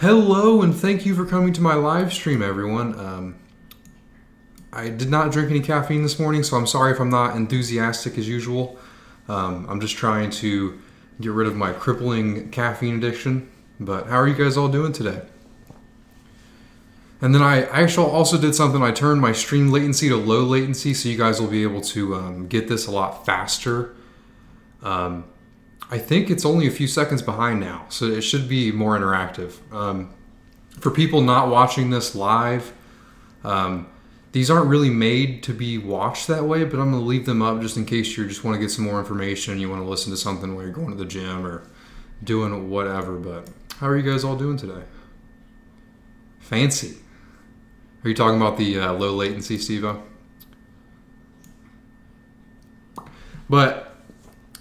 Hello, and thank you for coming to my live stream, everyone. I did not drink any caffeine this morning, so I'm sorry if I'm not enthusiastic as usual. I'm just trying to get rid of my crippling caffeine addiction. But how are you guys all doing today? And then I actually also did something. I turned my stream latency to low latency, so you guys will be able to get this a lot faster. I think it's only a few seconds behind now, so it should be more interactive. For people not watching this live, these aren't really made to be watched that way, but I'm going to leave them up just in case you just want to get some more information and you want to listen to something while you're going to the gym or doing whatever. But how are you guys all doing today? Fancy. Are you talking about the low latency, Steve-O?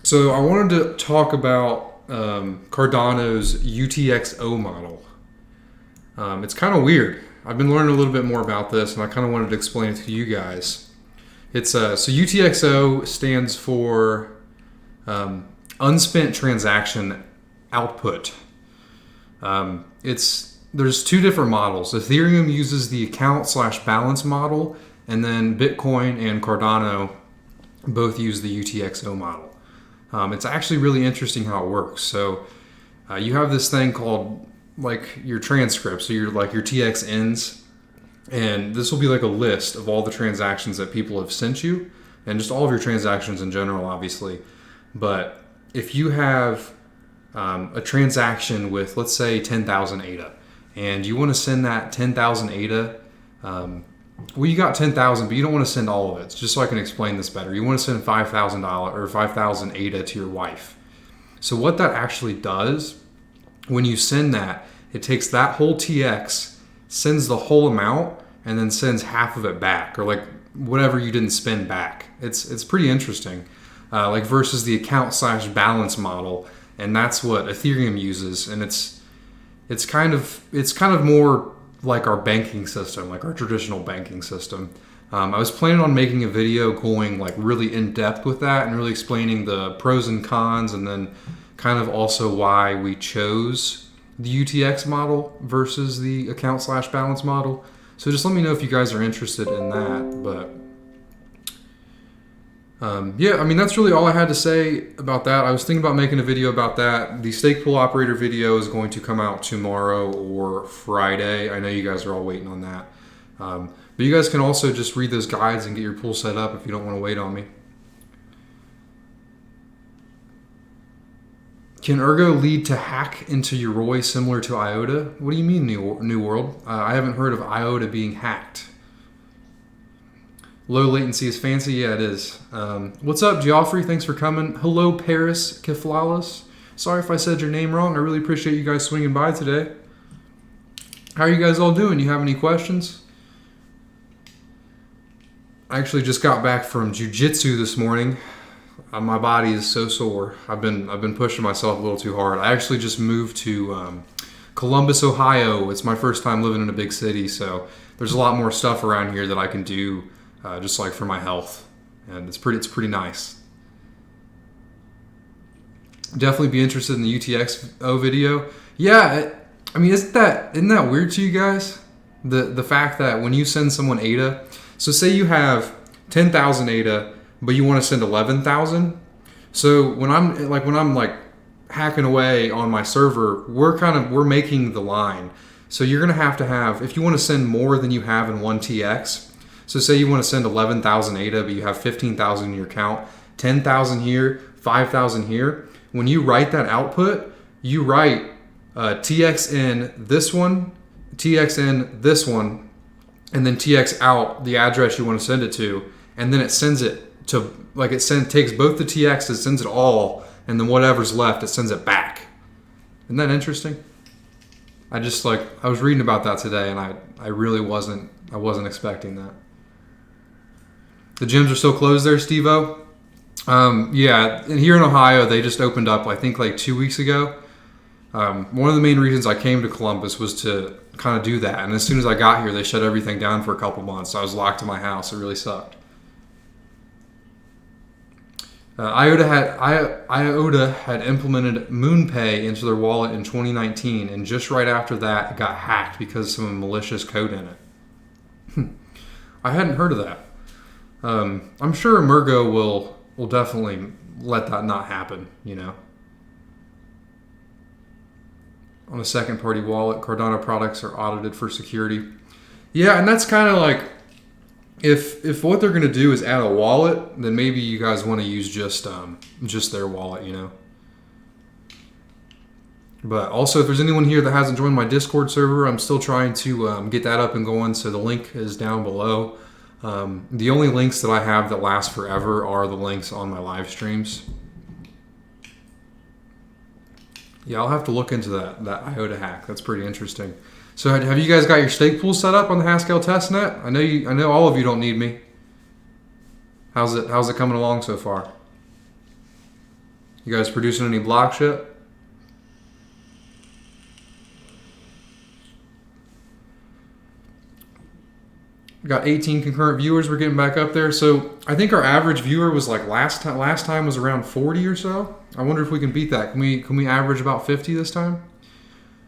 So I wanted to talk about Cardano's UTXO model. It's kind of weird. I've been learning a little bit more about this, and I kind of wanted to explain it to you guys. It's so UTXO stands for unspent transaction output. There's two different models. Ethereum uses the account/balance model, and then Bitcoin and Cardano both use the UTXO model. It's actually really interesting how it works. So you have this thing called like your transcript, so your TXNs, and this will be like a list of all the transactions that people have sent you, and just all of your transactions in general, obviously. But if you have a transaction with, let's say, 10,000 ADA, and you want to send that 10,000 ADA, well, you got 10,000, but you don't want to send all of it. Just so I can explain this better. You want to send $5,000 or 5,000 ADA to your wife. So what that actually does, when you send that, it takes that whole TX, sends the whole amount, and then sends half of it back, or like whatever you didn't spend back. It's pretty interesting. Like versus the account/balance model, and that's what Ethereum uses, and it's kind of more like our banking system, like our traditional banking system. I was planning on making a video going like really in depth with that and really explaining the pros and cons, and then kind of also why we chose the UTX model versus the account/balance model. So just let me know if you guys are interested in that. But yeah, I mean, that's really all I had to say about that. I was thinking about making a video about that. The stake pool operator video is going to come out tomorrow or Friday. I know you guys are all waiting on that. But you guys can also just read those guides and get your pool set up if you don't want to wait on me. Can Ergo lead to hack into Yoroi similar to IOTA? What do you mean, New World? I haven't heard of IOTA being hacked. Low latency is fancy? Yeah, it is. What's up, Geoffrey? Thanks for coming. Hello, Paris Keflalis. Sorry if I said your name wrong. I really appreciate you guys swinging by today. How are you guys all doing? You have any questions? I actually just got back from jiu-jitsu this morning. My body is so sore. I've been pushing myself a little too hard. I actually just moved to Columbus, Ohio. It's my first time living in a big city, so there's a lot more stuff around here that I can do. Just like for my health, and it's pretty nice. Definitely be interested in the UTXO video. Yeah, I mean, isn't that weird to you guys? The fact that when you send someone ADA, so say you have 10,000 ADA, but you want to send 11,000. So when I'm hacking away on my server, we're making the line. So you're gonna have to have, if you want to send more than you have in one TX. So say you want to send 11,000 ADA, but you have 15,000 in your account, 10,000 here, 5,000 here. When you write that output, you write TXN this one, TXN this one, and then TX out the address you want to send it to, and then it sends it to, takes both the TXs, sends it all, and then whatever's left, it sends it back. Isn't that interesting? I was reading about that today, and I really wasn't expecting that. The gyms are still closed there, Steve-O? Yeah, and here in Ohio, they just opened up, I think, like 2 weeks ago. One of the main reasons I came to Columbus was to kind of do that. And as soon as I got here, they shut everything down for a couple months. So I was locked in my house. It really sucked. IOTA had implemented MoonPay into their wallet in 2019, and just right after that, it got hacked because of some malicious code in it. I hadn't heard of that. I'm sure Emergo will definitely let that not happen, you know. On a second party wallet, Cardano products are audited for security. Yeah, and that's kind of like, if what they're going to do is add a wallet, then maybe you guys want to use just their wallet, you know. But also, if there's anyone here that hasn't joined my Discord server, I'm still trying to get that up and going, so the link is down below. The only links that I have that last forever are the links on my live streams. Yeah, I'll have to look into that IOTA hack. That's pretty interesting. So have you guys got your stake pool set up on the Haskell testnet? I know all of you don't need me. How's it coming along so far? You guys producing any blocks yet? We got 18 concurrent viewers. We're getting back up there. So I think our average viewer was like last time was around 40 or so. I wonder if we can beat that. Can we average about 50 this time?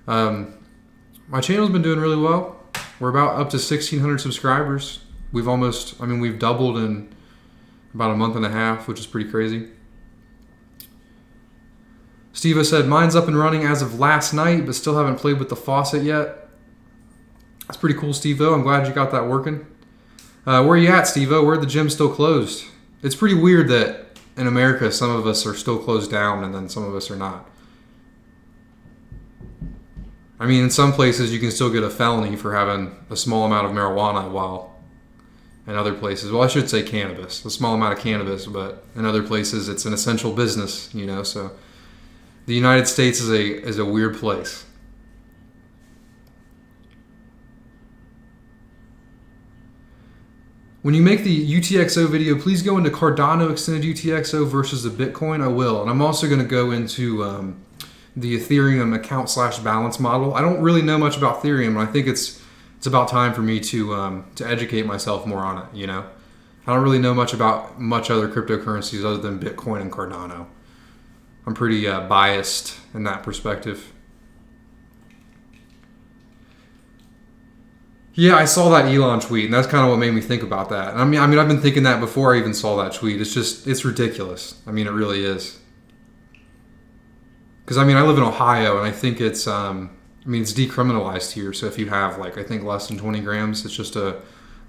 My channel's been doing really well. We're about up to 1,600 subscribers. We've doubled in about a month and a half, which is pretty crazy. Steve said, mine's up and running as of last night, but still haven't played with the faucet yet. That's pretty cool, Steve-O. I'm glad you got that working. Where are you at, Steve-O? Where are the gyms still closed? It's pretty weird that in America, some of us are still closed down and then some of us are not. I mean, in some places, you can still get a felony for having a small amount of marijuana, while in other places, well, I should say cannabis, a small amount of cannabis, but in other places, it's an essential business, you know, so the United States is a weird place. When you make the UTXO video, please go into Cardano extended UTXO versus the Bitcoin. I will. And I'm also going to go into the Ethereum account / balance model. I don't really know much about Ethereum, and I think it's about time for me to educate myself more on it, you know. I don't really know much about other cryptocurrencies other than Bitcoin and Cardano. I'm pretty biased in that perspective. Yeah, I saw that Elon tweet, and that's kind of what made me think about that. And I mean, I've been thinking that before I even saw that tweet. It's ridiculous. I mean, it really is. Because I live in Ohio, and I think it's decriminalized here. So if you have I think less than 20 grams, it's just a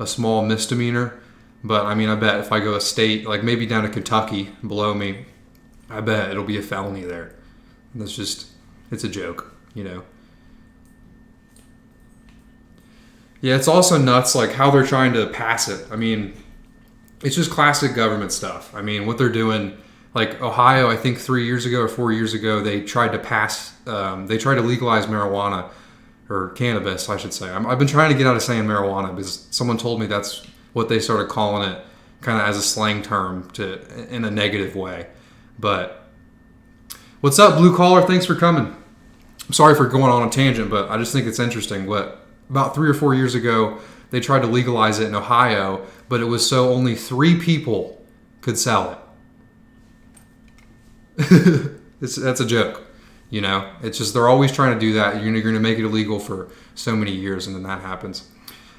small misdemeanor. But I bet if I go a state, like maybe down to Kentucky below me, I bet it'll be a felony there. And it's a joke, you know. Yeah, it's also nuts, like how they're trying to pass it. I mean, it's just classic government stuff. I mean, what they're doing, like Ohio, I think 3 years ago or 4 years ago, they tried to legalize marijuana, or cannabis, I should say. I've been trying to get out of saying marijuana because someone told me that's what they started calling it, kind of as a slang term in a negative way. But what's up, Blue Collar? Thanks for coming. I'm sorry for going on a tangent, but I just think it's interesting. About 3 or 4 years ago, they tried to legalize it in Ohio, but it was so only 3 people could sell it. That's a joke, you know. It's just they're always trying to do that. You're going to make it illegal for so many years, and then that happens.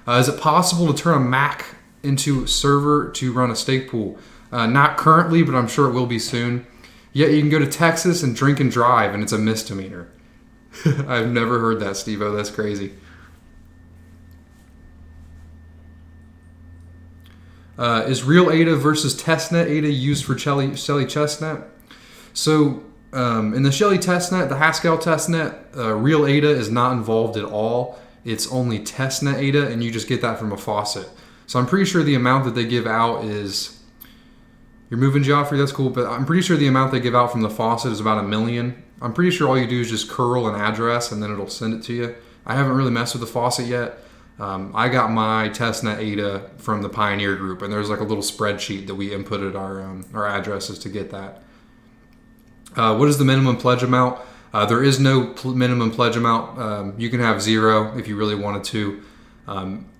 Is it possible to turn a Mac into a server to run a stake pool? Not currently, but I'm sure it will be soon. Yet you can go to Texas and drink and drive, and it's a misdemeanor. I've never heard that, Steve-O. That's crazy. Is real ADA versus testnet ADA used for Shelly testnet? So in the Shelly testnet, the Haskell testnet, real ADA is not involved at all. It's only testnet ADA, and you just get that from a faucet. So I'm pretty sure the amount that they give out is... You're moving, Joffrey? That's cool. But I'm pretty sure the amount they give out from the faucet is about $1 million. I'm pretty sure all you do is just curl an address, and then it'll send it to you. I haven't really messed with the faucet yet. I got my testnet ADA from the Pioneer group, and there's like a little spreadsheet that we inputted our addresses to get that. What is the minimum pledge amount? There is no minimum pledge amount. You can have 0 if you really wanted to.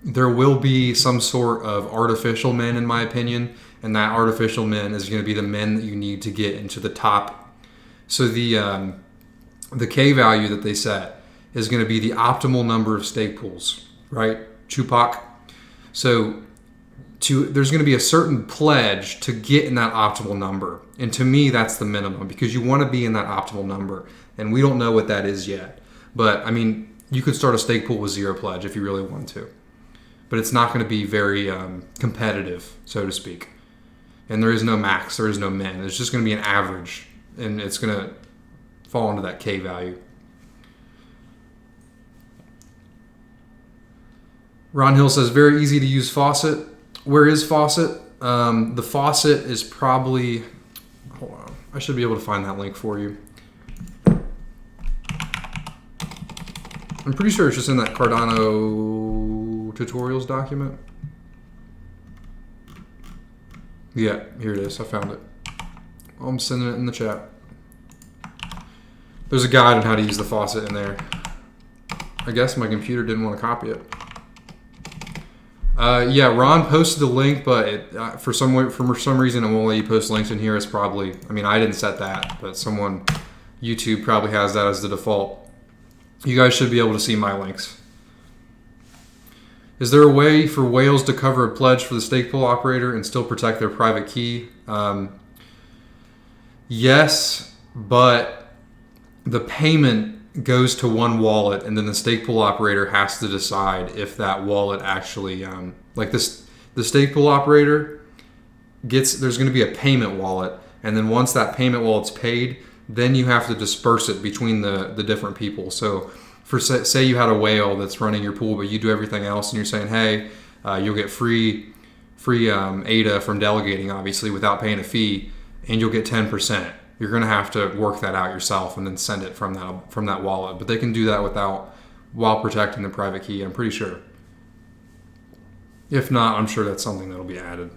There will be some sort of artificial min, in my opinion, and that artificial min is going to be the min that you need to get into the top. So the K value that they set is going to be the optimal number of stake pools, right? Chupak. So there's going to be a certain pledge to get in that optimal number. And to me, that's the minimum, because you want to be in that optimal number. And we don't know what that is yet. But I mean, you could start a stake pool with 0 pledge if you really want to. But it's not going to be very competitive, so to speak. And there is no max, there is no min. It's just going to be an average. And it's going to fall into that K value. Ron Hill says, very easy to use Faucet. Where is Faucet? The Faucet is probably... Hold on. I should be able to find that link for you. I'm pretty sure it's just in that Cardano tutorials document. Yeah, here it is. I found it. I'm sending it in the chat. There's a guide on how to use the Faucet in there. I guess my computer didn't want to copy it. Yeah, Ron posted the link, but it, for some reason it won't let you post links in here. It's probably, I mean, I didn't set that, but YouTube probably has that as the default. You guys should be able to see my links. Is there a way for whales to cover a pledge for the stake pool operator and still protect their private key? Yes, but the payment goes to one wallet, and then the stake pool operator has to decide if that wallet actually, the stake pool operator there's going to be a payment wallet, and then once that payment wallet's paid, then you have to disperse it between the different people. So say you had a whale that's running your pool, but you do everything else, and you're saying, hey, you'll get free ADA from delegating, obviously, without paying a fee, and you'll get 10%. You're going to have to work that out yourself and then send it from that wallet. But they can do that while protecting the private key, I'm pretty sure. If not, I'm sure that's something that'll be added.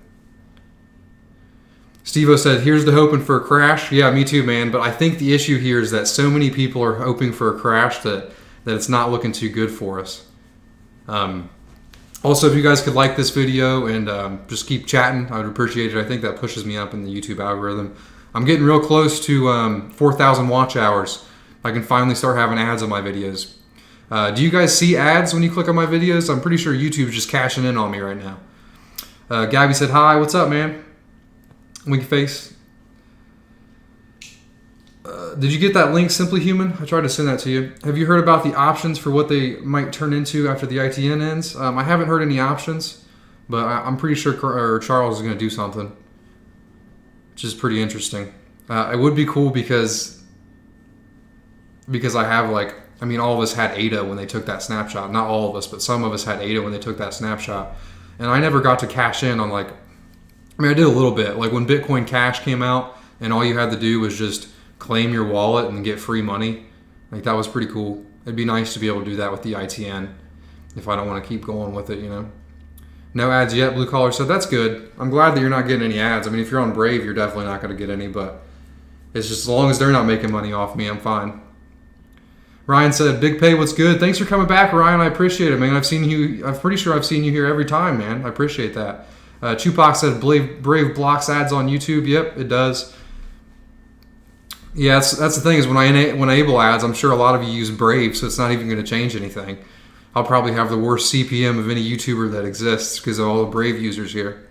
Steve-O said, here's to hoping for a crash. Yeah, me too, man. But I think the issue here is that so many people are hoping for a crash that it's not looking too good for us. Also, if you guys could like this video and just keep chatting, I would appreciate it. I think that pushes me up in the YouTube algorithm. I'm getting real close to 4,000 watch hours. I can finally start having ads on my videos. Do you guys see ads when you click on my videos? I'm pretty sure YouTube's just cashing in on me right now. Gabby said, hi, what's up, man? Winky face. Did you get that link, Simply Human? I tried to send that to you. Have you heard about the options for what they might turn into after the ITN ends? I haven't heard any options, but I'm pretty sure Charles is going to do something, which is pretty interesting. It would be cool because I have all of us had ADA when they took that snapshot. Not all of us, but some of us had ADA when they took that snapshot. And I never got to cash in on I did a little bit. Like when Bitcoin Cash came out and all you had to do was just claim your wallet and get free money. That was pretty cool. It'd be nice to be able to do that with the ITN if I don't want to keep going with it, No ads yet, Blue Collar said. That's good. I'm glad that you're not getting any ads. If you're on Brave, you're definitely not going to get any, but it's just as long as they're not making money off me, I'm fine. Ryan said, Big Pay, what's good? Thanks for coming back, Ryan. I appreciate it, man. I'm pretty sure I've seen you here every time, man. I appreciate that. Chupak said, Brave blocks ads on YouTube. Yep, it does. Yeah, that's the thing is when I enable ads, I'm sure a lot of you use Brave, so it's not even going to change anything. I'll probably have the worst CPM of any YouTuber that exists because of all the Brave users here.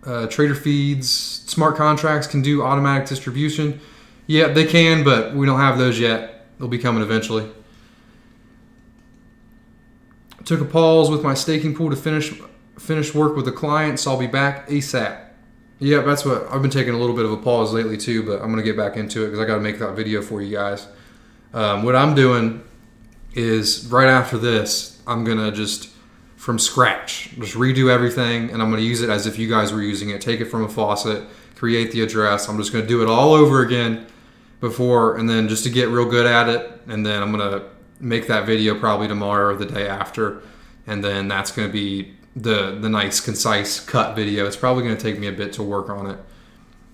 Trader feeds, smart contracts can do automatic distribution. Yeah, they can, but we don't have those yet. They'll be coming eventually. Took a pause with my staking pool to finish work with a client, so I'll be back ASAP. Yeah, that's what I've been taking a little bit of a pause lately too, but I'm gonna get back into it because I got to make that video for you guys. What I'm doing is right after this, I'm gonna just from scratch, just redo everything, and I'm gonna use it as if you guys were using it. Take it from a faucet, create the address. I'm just gonna do it all over again and then just to get real good at it, and then I'm gonna make that video probably tomorrow or the day after, and then that's gonna be the nice concise cut video. It's probably gonna take me a bit to work on it,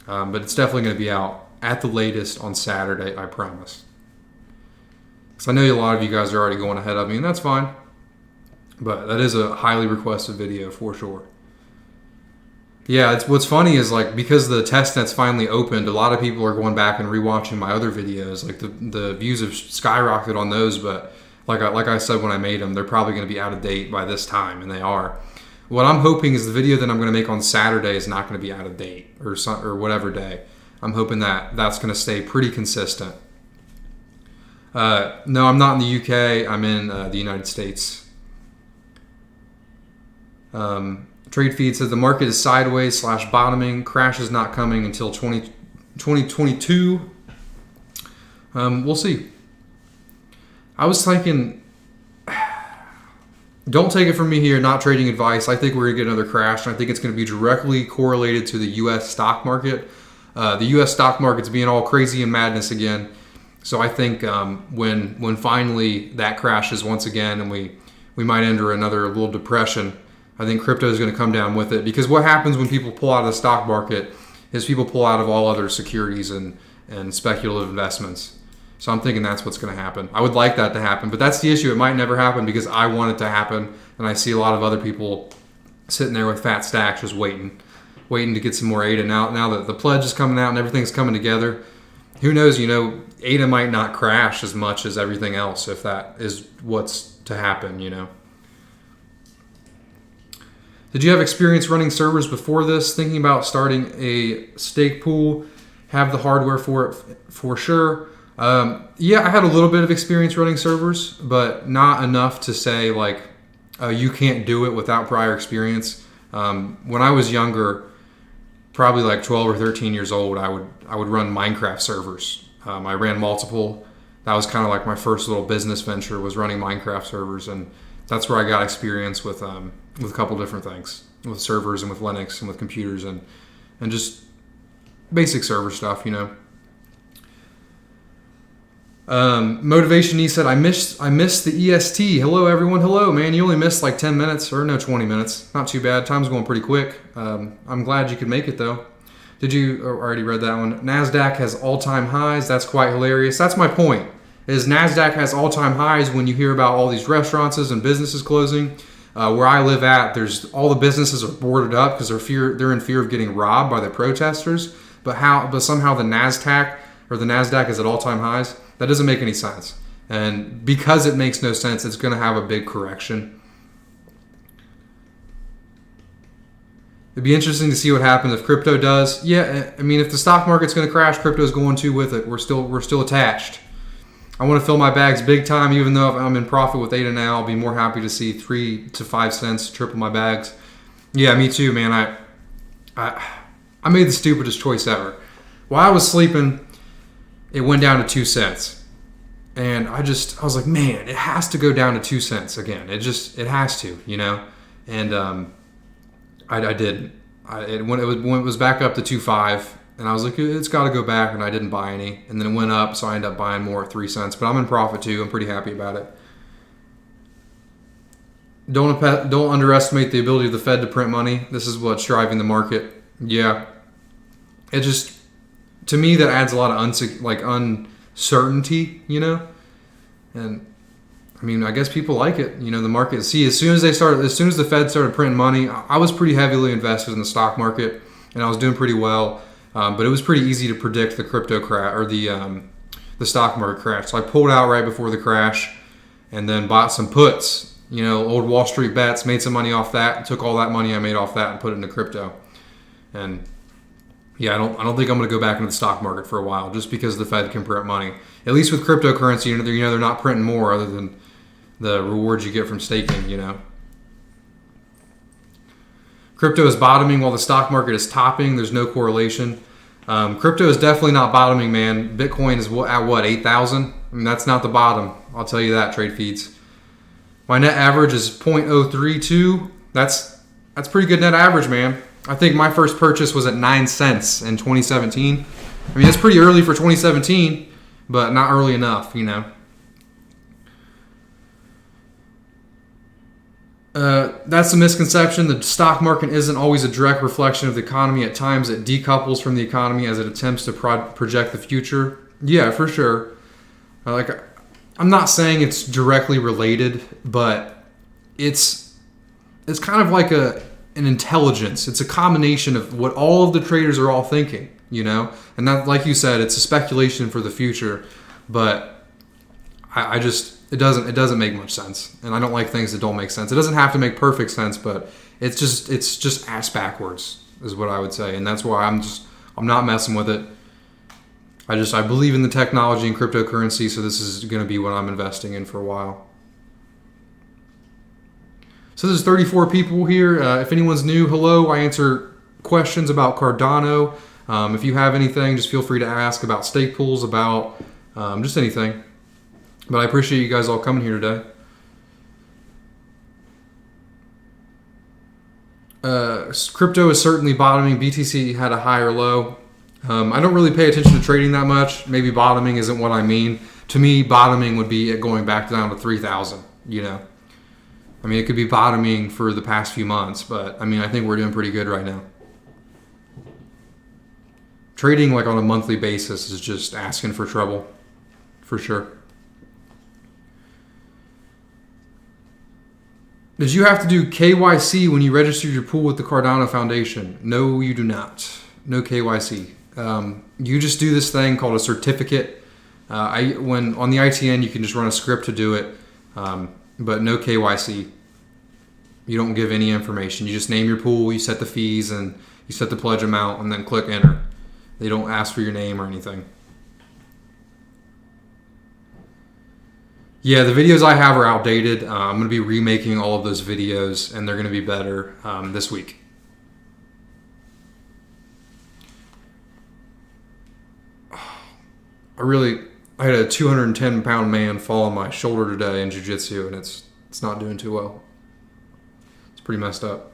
but it's definitely gonna be out at the latest on Saturday, I promise. Because I know a lot of you guys are already going ahead of me, and that's fine. But that is a highly requested video for sure. Yeah, what's funny is like because the testnet's finally opened, a lot of people are going back and rewatching my other videos. Like the views have skyrocketed on those, but like I said when I made them, they're probably going to be out of date by this time, and they are. What I'm hoping is the video that I'm going to make on Saturday is not going to be out of date or whatever day. I'm hoping that that's going to stay pretty consistent. No, I'm not in the UK. I'm in the United States. Trade feed says the market is sideways / bottoming. Crash is not coming until 2022. We'll see. I was thinking, don't take it from me here, not trading advice. I think we're going to get another crash, and I think it's going to be directly correlated to the U.S. stock market. The U.S. stock market's being all crazy and madness again. So I think when finally that crashes once again and we might enter another little depression, I think crypto is going to come down with it. Because what happens when people pull out of the stock market is people pull out of all other securities and speculative investments. So I'm thinking that's what's going to happen. I would like that to happen, but that's the issue. It might never happen because I want it to happen, and I see a lot of other people sitting there with fat stacks just waiting to get some more ADA. Now that the pledge is coming out and everything's coming together, who knows, ADA might not crash as much as everything else if that is what's to happen, Did you have experience running servers before this? Thinking about starting a stake pool? Have the hardware for it for sure. Yeah, I had a little bit of experience running servers, but not enough to say like you can't do it without prior experience. When I was younger, probably like 12 or 13 years old, I would run Minecraft servers. I ran multiple. That was kind of like my first little business venture, was running Minecraft servers, and that's where I got experience with a couple different things, with servers and with Linux and with computers and just basic server stuff, Motivation E said, I missed the EST. Hello everyone. Hello man. You only missed like 10 minutes or no 20 minutes. Not too bad. Time's going pretty quick. I'm glad you could make it though. Did you already read that one? Nasdaq has all-time highs. That's quite hilarious. That's my point. Is Nasdaq has all-time highs when you hear about all these restaurants and businesses closing. Where I live at, there's all the businesses are boarded up because they're in fear of getting robbed by the protesters. But somehow the Nasdaq is at all-time highs. That doesn't make any sense. And because it makes no sense, it's going to have a big correction. It'd be interesting to see what happens if crypto does. Yeah, I mean, if the stock market's going to crash, crypto's going to with it. We're still attached. I want to fill my bags big time, even though if I'm in profit with ADA now, I'll be more happy to see 3 to 5 cents triple my bags. Yeah, me too, man. I made the stupidest choice ever. While I was sleeping, it went down to 2 cents. And I was like, man, it has to go down to 2 cents again. It has to, And I didn't. It was back up to 2.5. And I was like, it's got to go back, and I didn't buy any. And then it went up, so I ended up buying more at 3 cents. But I'm in profit too. I'm pretty happy about it. Don't underestimate the ability of the Fed to print money. This is what's driving the market. Yeah. It just, to me, that adds a lot of uncertainty, And I mean, I guess people like it. The market. See, as soon as the Fed started printing money, I was pretty heavily invested in the stock market, and I was doing pretty well. But it was pretty easy to predict the crypto crash or the stock market crash. So I pulled out right before the crash, and then bought some puts. Old Wall Street bets, made some money off that, took all that money I made off that and put it into crypto. And yeah, I don't think I'm going to go back into the stock market for a while, just because the Fed can print money. At least with cryptocurrency, they're not printing more other than the rewards you get from staking. Crypto is bottoming while the stock market is topping. There's no correlation. Crypto is definitely not bottoming, man. Bitcoin is at what, 8,000? I mean, that's not the bottom. I'll tell you that, trade feeds. My net average is 0.032. That's pretty good net average, man. I think my first purchase was at 9 cents in 2017. I mean, that's pretty early for 2017, but not early enough, That's a misconception. The stock market isn't always a direct reflection of the economy. At times, it decouples from the economy as it attempts to project the future. Yeah, for sure. I'm not saying it's directly related, but it's kind of like an intelligence. It's a combination of what all of the traders are all thinking, and that, like you said, it's a speculation for the future, but I just, it doesn't make much sense. And I don't like things that don't make sense. It doesn't have to make perfect sense, but it's just ass backwards is what I would say. And that's why I'm not messing with it. I believe in the technology and cryptocurrency, so this is going to be what I'm investing in for a while. So there's 34 people here. If anyone's new, hello. I answer questions about Cardano. If you have anything, just feel free to ask about stake pools, about just anything. But I appreciate you guys all coming here today. Crypto is certainly bottoming. BTC had a high or low. I don't really pay attention to trading that much. Maybe bottoming isn't what I mean. To me, bottoming would be it going back down to 3,000, I mean, it could be bottoming for the past few months, but I mean, I think we're doing pretty good right now. Trading like on a monthly basis is just asking for trouble, for sure. Did you have to do KYC when you registered your pool with the Cardano Foundation? No, you do not. No KYC. You just do this thing called a certificate. When on the ITN, you can just run a script to do it. But no KYC. You don't give any information. You just name your pool, you set the fees, and you set the pledge amount, and then click enter. They don't ask for your name or anything. Yeah, the videos I have are outdated. I'm going to be remaking all of those videos, and they're going to be better this week. I had a 210-pound man fall on my shoulder today in jiu-jitsu, and it's not doing too well. It's pretty messed up.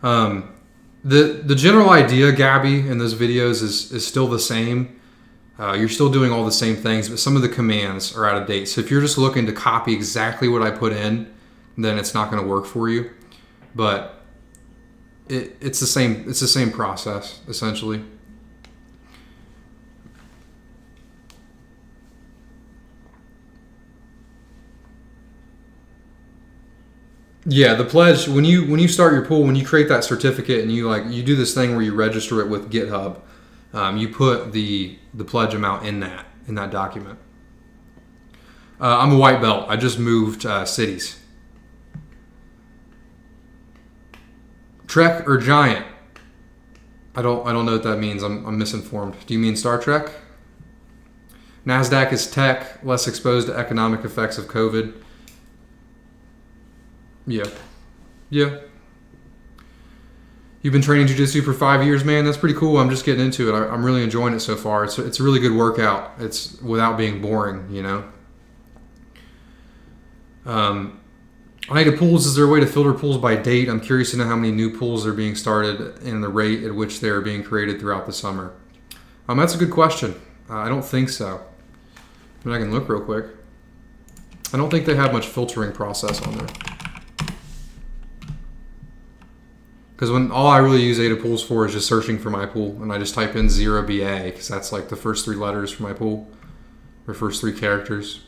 The general idea, Gabby, in those videos is still the same. You're still doing all the same things, but some of the commands are out of date. So if you're just looking to copy exactly what I put in, then it's not going to work for you. But it's the same. It's the same process, essentially. Yeah, the pledge, when you start your pool, when you create that certificate and you do this thing where you register it with GitHub, you put the pledge amount in that document. I'm a white belt. I just moved cities. Trek or Giant? I don't know what that means. I'm misinformed. Do you mean Star Trek? Nasdaq is tech, less exposed to economic effects of COVID. Yeah. You've been training jiu-jitsu for 5 years, man. That's pretty cool. I'm just getting into it. I'm really enjoying it so far. It's a really good workout. It's without being boring, Unaided pools, is there a way to filter pools by date? I'm curious to know how many new pools are being started and the rate at which they are being created throughout the summer. That's a good question. I don't think so. I mean, I can look real quick. I don't think they have much filtering process on there. Because when all I really use Ada pools for is just searching for my pool, and I just type in 0BA because that's like the first 3 letters for my pool, or first 3 characters.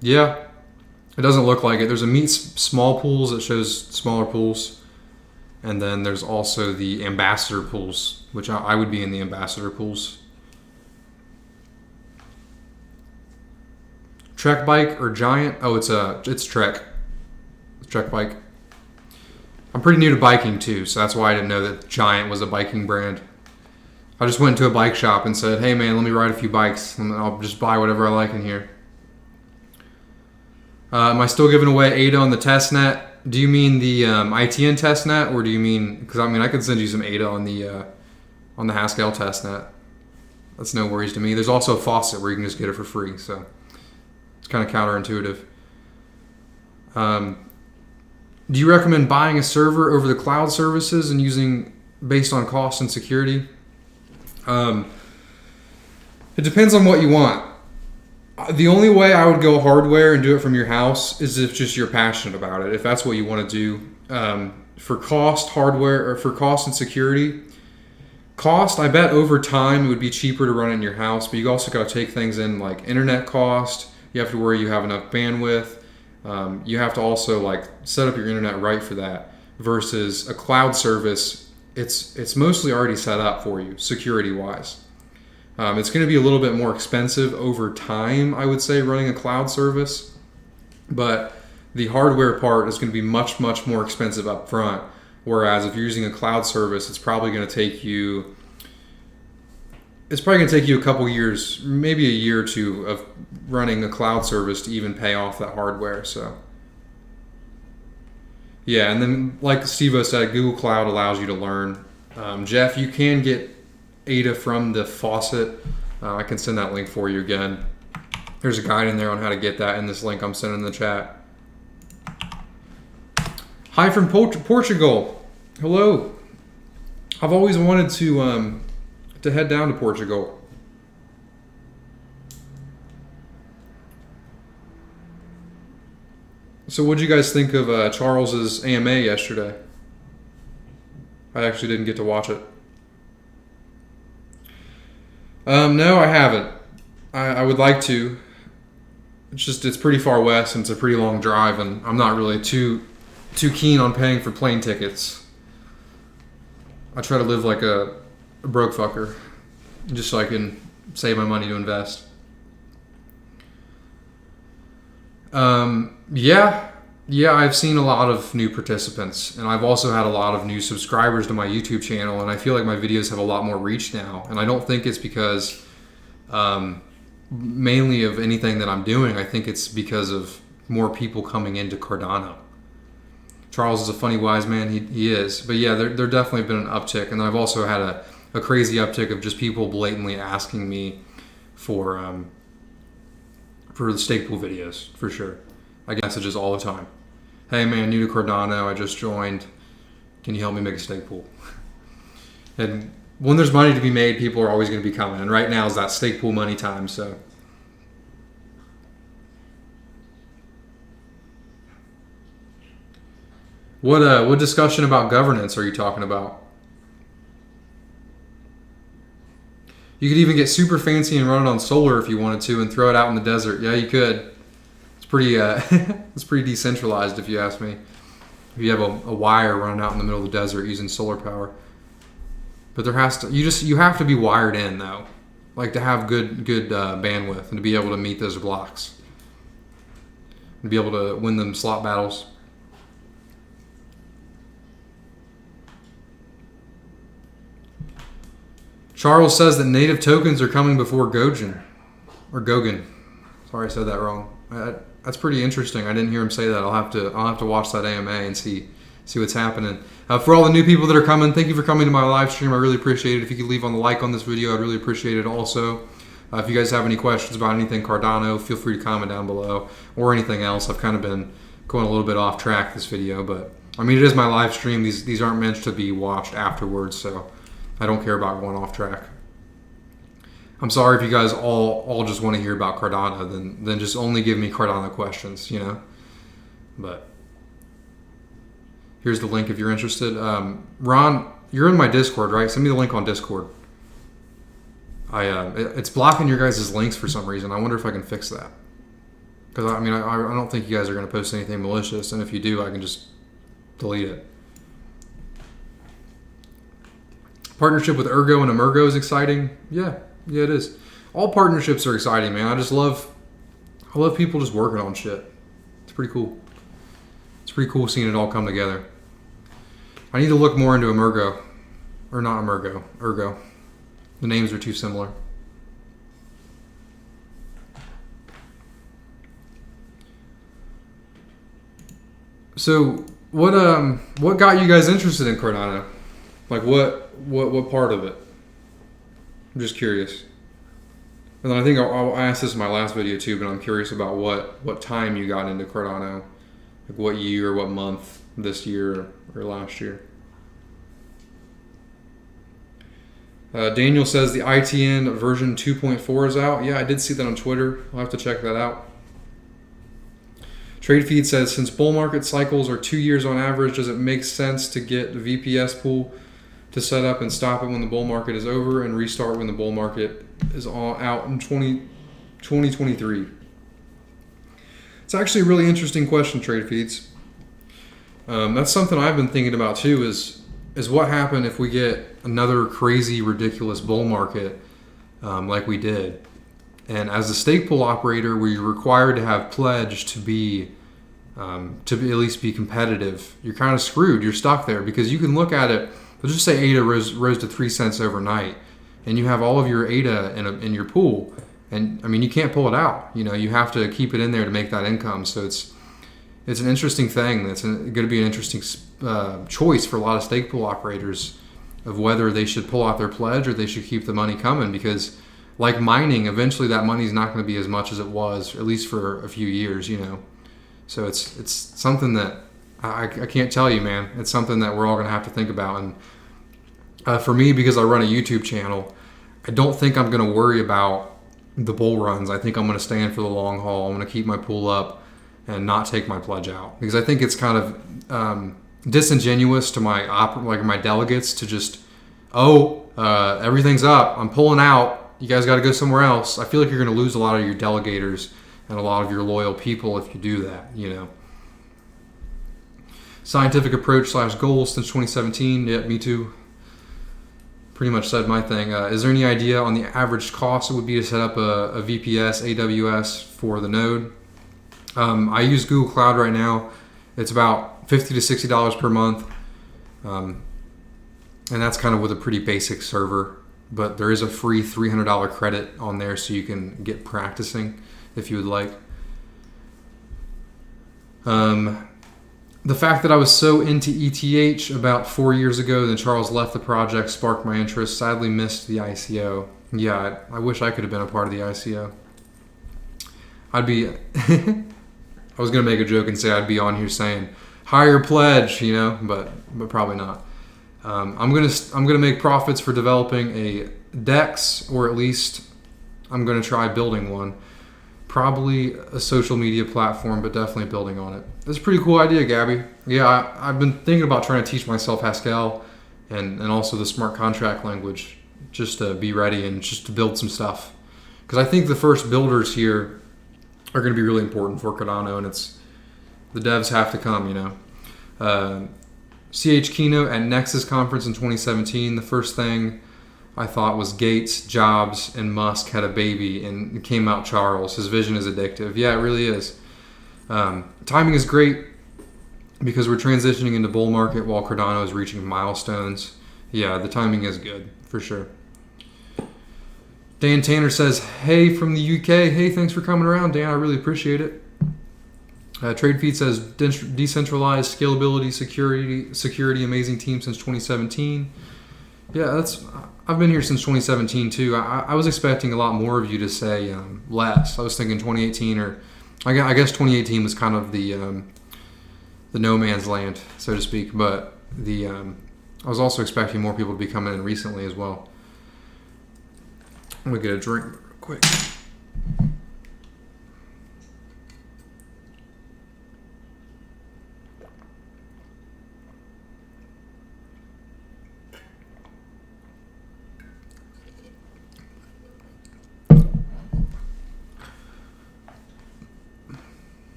Yeah, it doesn't look like it. There's a meet small pools that shows smaller pools, and then there's also the ambassador pools, which I would be in the ambassador pools. Trek bike or Giant? Oh, it's Trek. Trek bike. I'm pretty new to biking too, so that's why I didn't know that Giant was a biking brand. I just went to a bike shop and said, hey man, let me ride a few bikes and I'll just buy whatever I like in here. Am I still giving away ADA on the testnet? Do you mean the ITN testnet, or do you mean, because I could send you some ADA on the Haskell testnet. That's no worries to me. There's also a Faucet where you can just get it for free, so it's kind of counterintuitive. Do you recommend buying a server over the cloud services and using based on cost and security? It depends on what you want. The only way I would go hardware and do it from your house is if just you're passionate about it. If that's what you want to do. For cost, hardware, or for cost and security, Cost, I bet over time it would be cheaper to run it in your house, but you also got to take things in like internet cost. You have to worry you have enough bandwidth. You have to also like set up your internet right for that. Versus a cloud service, it's mostly already set up for you security wise. It's going to be a little bit more expensive over time, I would say, running a cloud service, but the hardware part is going to be much more expensive up front. Whereas if you're using a cloud service, it's probably going to take you a couple years, maybe a year or two of running a cloud service to even pay off that hardware. So yeah, and then like Steve-O said, Google Cloud allows you to learn. Jeff, you can get Ada from the Faucet. I can send that link for you again. There's a guide in there on how to get that in this link I'm sending in the chat. Hi from Portugal. Hello. I've always wanted to head down to Portugal. So what did you guys think of Charles's AMA yesterday? I actually didn't get to watch it. No, I haven't. I would like to. It's pretty far west and it's a pretty long drive, and I'm not really too keen on paying for plane tickets. I try to live like a broke fucker, just so I can save my money to invest. Yeah, I've seen a lot of new participants, and I've also had a lot of new subscribers to my YouTube channel, and I feel like my videos have a lot more reach now, and I don't think it's because mainly of anything that I'm doing. I think it's because of more people coming into Cardano. Charles is a funny wise man, he is. But yeah, there definitely been an uptick, and I've also had a crazy uptick of just people blatantly asking me for the stake pool videos, for sure. I get messages all the time. Hey man, new to Cardano, I just joined. Can you help me make a stake pool? And when there's money to be made, people are always going to be coming. And right now is that stake pool money time, so. What discussion about governance are you talking about? You could even get super fancy and run it on solar if you wanted to and throw it out in the desert. Yeah, you could. It's pretty it's pretty decentralized if you ask me. If you have a wire running out in the middle of the desert using solar power. But you have to be wired in though. Like to have good bandwidth and to be able to meet those blocks. And be able to win them slot battles. Charles says that native tokens are coming before Gojin. Or Goguen. Sorry I said that wrong. That's pretty interesting. I didn't hear him say that. I'll have to watch that AMA and see what's happening. For all the new people that are coming, thank you for coming to my live stream. I really appreciate it. If you could leave on the like on this video, I'd really appreciate it also. If you guys have any questions about anything Cardano, feel free to comment down below, or anything else. I've kind of been going a little bit off track this video, but I mean, it is my live stream. These aren't meant to be watched afterwards, so I don't care about going off track. I'm sorry if you guys all just want to hear about Cardano, then just only give me Cardano questions, you know. But here's the link if you're interested. Ron, you're in my Discord, right? Send me the link on Discord. It's blocking your guys' links for some reason. I wonder if I can fix that. Because I mean, I don't think you guys are going to post anything malicious, and if you do, I can just delete it. Partnership with Ergo and Emergo is exciting. Yeah, it is. All partnerships are exciting, man. I love people just working on shit. It's pretty cool. It's pretty cool seeing it all come together. I need to look more into Emergo. Or not Emergo, Ergo. The names are too similar. So what got you guys interested in Cardano? Like what part of it? I'm just curious. And then I think I asked this in my last video too, but I'm curious about what time you got into Cardano. Like what year, what month, this year or last year. Daniel says the ITN version 2.4 is out. Yeah, I did see that on Twitter. I'll have to check that out. TradeFeed says, since bull market cycles are 2 years on average, does it make sense to get the VPS pool to set up and stop it when the bull market is over and restart when the bull market is all out in 2023? It's actually a really interesting question, Trade Feeds. That's something I've been thinking about too, is what happened if we get another crazy, ridiculous bull market like we did. And as a stake pool operator, we're required to have pledge to be at least be competitive. You're kind of screwed. You're stuck there because you can look at it. Let's just say ADA rose to 3 cents overnight, and you have all of your ADA in your pool, and I mean you can't pull it out. You have to keep it in there to make that income. So it's an interesting thing. That's going to be an interesting choice for a lot of stake pool operators of whether they should pull out their pledge or they should keep the money coming, because like mining, eventually that money is not going to be as much as it was, at least for a few years, So it's something that I can't tell you, man. It's something that we're all going to have to think about. And for me, because I run a YouTube channel, I don't think I'm going to worry about the bull runs. I think I'm going to stay in for the long haul. I'm going to keep my pool up and not take my pledge out, because I think it's kind of disingenuous to my delegates to just, everything's up, I'm pulling out, you guys got to go somewhere else. I feel like you're going to lose a lot of your delegators and a lot of your loyal people if you do that. Scientific approach / goals since 2017. Yeah, me too. Pretty much said my thing. Is there any idea on the average cost it would be to set up a VPS, AWS for the node? I use Google Cloud right now. It's about $50 to $60 per month. And that's kind of with a pretty basic server. But there is a free $300 credit on there so you can get practicing if you would like. The fact that I was so into ETH about 4 years ago, then Charles left the project, sparked my interest. Sadly missed the ICO. Yeah, I wish I could have been a part of the ICO. I'd be... I was going to make a joke and say I'd be on here saying, higher pledge, but probably not. I'm gonna make profits for developing a DEX, or at least I'm gonna try building one. Probably a social media platform, but definitely building on it. That's a pretty cool idea, Gabby. Yeah, I've been thinking about trying to teach myself Haskell and also the smart contract language, just to be ready and just to build some stuff. Because I think the first builders here are going to be really important for Cardano, and the devs have to come, CH keynote at Nexus conference in 2017. The first thing I thought was Gates, Jobs, and Musk had a baby, and it came out Charles. His vision is addictive. Yeah, it really is. Timing is great because we're transitioning into bull market while Cardano is reaching milestones. Yeah, the timing is good for sure. Dan Tanner says, hey from the UK. Hey, thanks for coming around, Dan. I really appreciate it. TradeFeed says decentralized scalability, security, amazing team since 2017. Yeah, I've been here since 2017 too. I was expecting a lot more of you to say less. I was thinking 2018, or I guess 2018 was kind of the no man's land, so to speak. But I was also expecting more people to be coming in recently as well. I'm gonna get a drink real quick.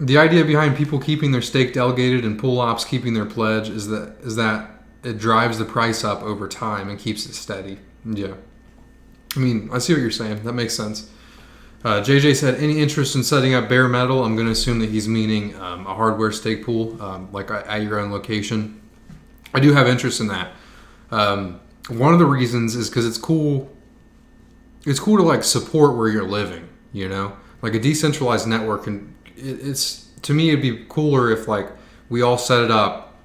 The idea behind people keeping their stake delegated and pool ops keeping their pledge is that it drives the price up over time and keeps it steady. Yeah. I mean, I see what you're saying. That makes sense. JJ said, any interest in setting up bare metal? I'm going to assume that he's meaning a hardware stake pool, like at your own location. I do have interest in that. One of the reasons is because it's cool. It's cool to like support where you're living, like a decentralized network. And it's, to me, it'd be cooler if like we all set it up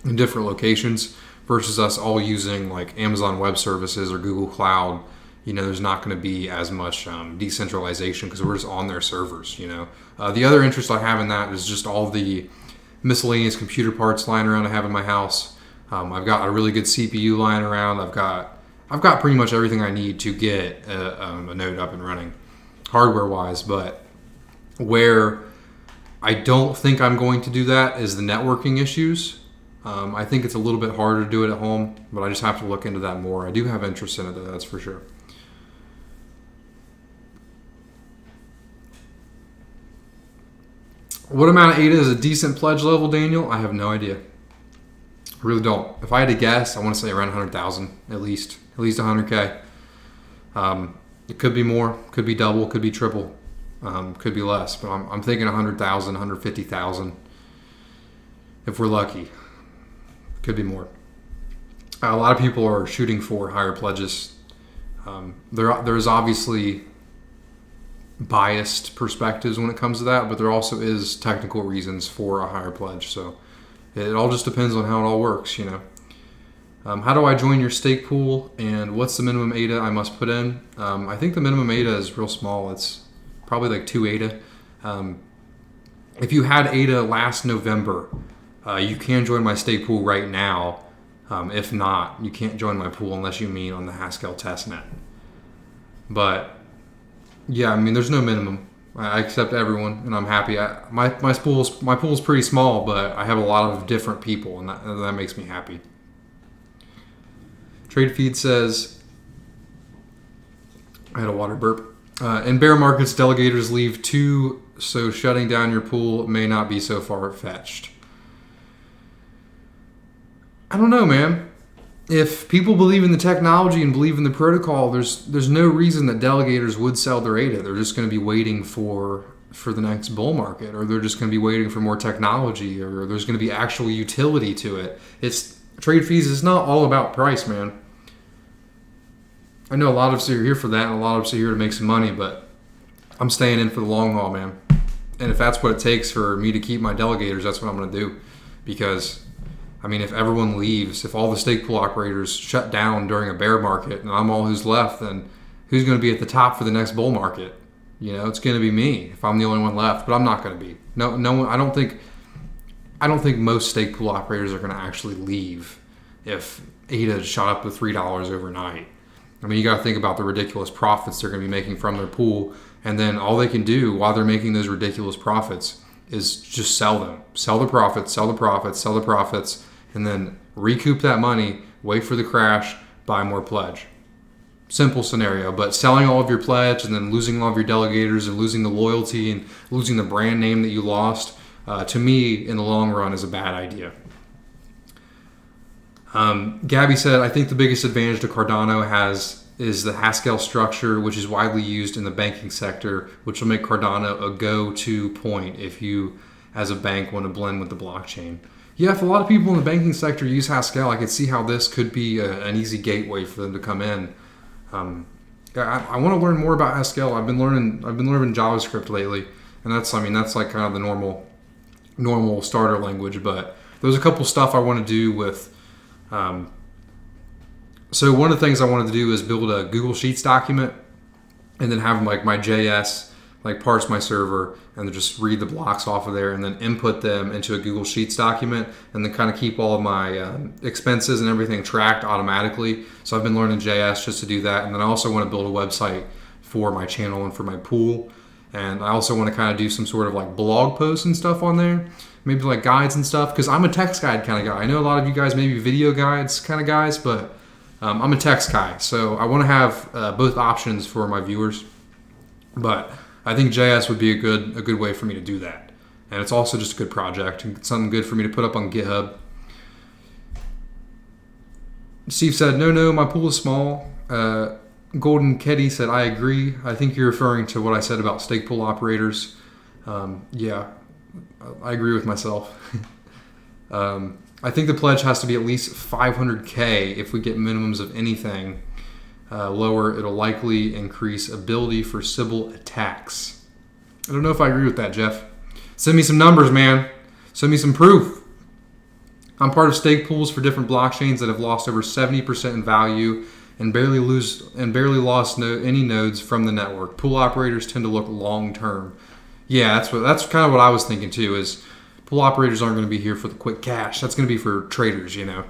in different locations versus us all using like Amazon Web Services or Google Cloud. There's not going to be as much decentralization because we're just on their servers. The other interest I have in that is just all the miscellaneous computer parts lying around I have in my house. I've got a really good CPU lying around. I've got pretty much everything I need to get a node up and running, hardware wise. But where I don't think I'm going to do that is the networking issues. I think it's a little bit harder to do it at home, but I just have to look into that more. I do have interest in it, though, that's for sure. What amount of ADA is a decent pledge level, Daniel? I have no idea. I really don't. If I had to guess, I want to say around 100,000 at least 100K. It could be more, could be double, could be triple, could be less, but I'm thinking 100,000, 150,000 if we're lucky. Could be more. A lot of people are shooting for higher pledges. There's obviously biased perspectives when it comes to that, but there also is technical reasons for a higher pledge. So it all just depends on how it all works, you know. How do I join your stake pool, and what's the minimum ADA I must put in? I think the minimum ADA is real small. It's probably like 2 ADA. If you had ADA last November, you can join my stake pool right now. If not, you can't join my pool unless you mean on the Haskell testnet. But yeah, I mean, there's no minimum. I accept everyone, and I'm happy. My pool's pretty small, but I have a lot of different people, and that makes me happy. Trade Feed says, I had a water burp. In bear markets, delegators leave too, so shutting down your pool may not be so far-fetched. I don't know, man. If people believe in the technology and believe in the protocol, there's no reason that delegators would sell their ADA. They're just going to be waiting for the next bull market, or they're just going to be waiting for more technology, or there's going to be actual utility to it. Trade fees is not all about price, man. I know a lot of us are here for that, and a lot of us are here to make some money, but I'm staying in for the long haul, man. And if that's what it takes for me to keep my delegators, that's what I'm going to do. Because, I mean, if everyone leaves, if all the stake pool operators shut down during a bear market, and I'm all who's left, then who's going to be at the top for the next bull market? You know, it's going to be me if I'm the only one left, but I'm not going to be. No one. I don't think most stake pool operators are going to actually leave if ADA shot up to $3 overnight. I mean, you got to think about the ridiculous profits they're going to be making from their pool, and then all they can do while they're making those ridiculous profits is just sell them. Sell the profits, and then recoup that money, wait for the crash, buy more pledge. Simple scenario, but selling all of your pledge and then losing all of your delegators and losing the loyalty and losing the brand name that you lost, to me, in the long run, is a bad idea. Gabby said, I think the biggest advantage to Cardano has is the Haskell structure, which is widely used in the banking sector, which will make Cardano a go-to point if you, as a bank, want to blend with the blockchain. Yeah, if a lot of people in the banking sector use Haskell, I could see how this could be an easy gateway for them to come in. I want to learn more about Haskell. I've been learning JavaScript lately, and that's like kind of the normal starter language. But there's a couple stuff I want to do with. So one of the things I wanted to do is build a Google Sheets document, and then have like my JS like parse my server and then just read the blocks off of there, and then input them into a Google Sheets document, and then kind of keep all of my expenses and everything tracked automatically. So I've been learning JS just to do that, and then I also want to build a website for my channel and for my pool, and I also want to kind of do some sort of like blog posts and stuff on there, maybe like guides and stuff, because I'm a text guide kind of guy. I know a lot of you guys may be video guides kind of guys, but I'm a text guy, so I want to have both options for my viewers. But I think JS would be a good way for me to do that. And it's also just a good project and something good for me to put up on GitHub. Steve said, no, my pool is small. Golden Keddy said, I agree. I think you're referring to what I said about stake pool operators. Yeah, I agree with myself. I think the pledge has to be at least 500K if we get minimums of anything. Lower, it'll likely increase ability for Sybil attacks. I don't know if I agree with that, Jeff. Send me some numbers, man. Send me some proof. I'm part of stake pools for different blockchains that have lost over 70% in value and barely lost any nodes from the network. Pool operators tend to look long term. Yeah, that's kind of what I was thinking too. Is pool operators aren't going to be here for the quick cash. That's going to be for traders, you know.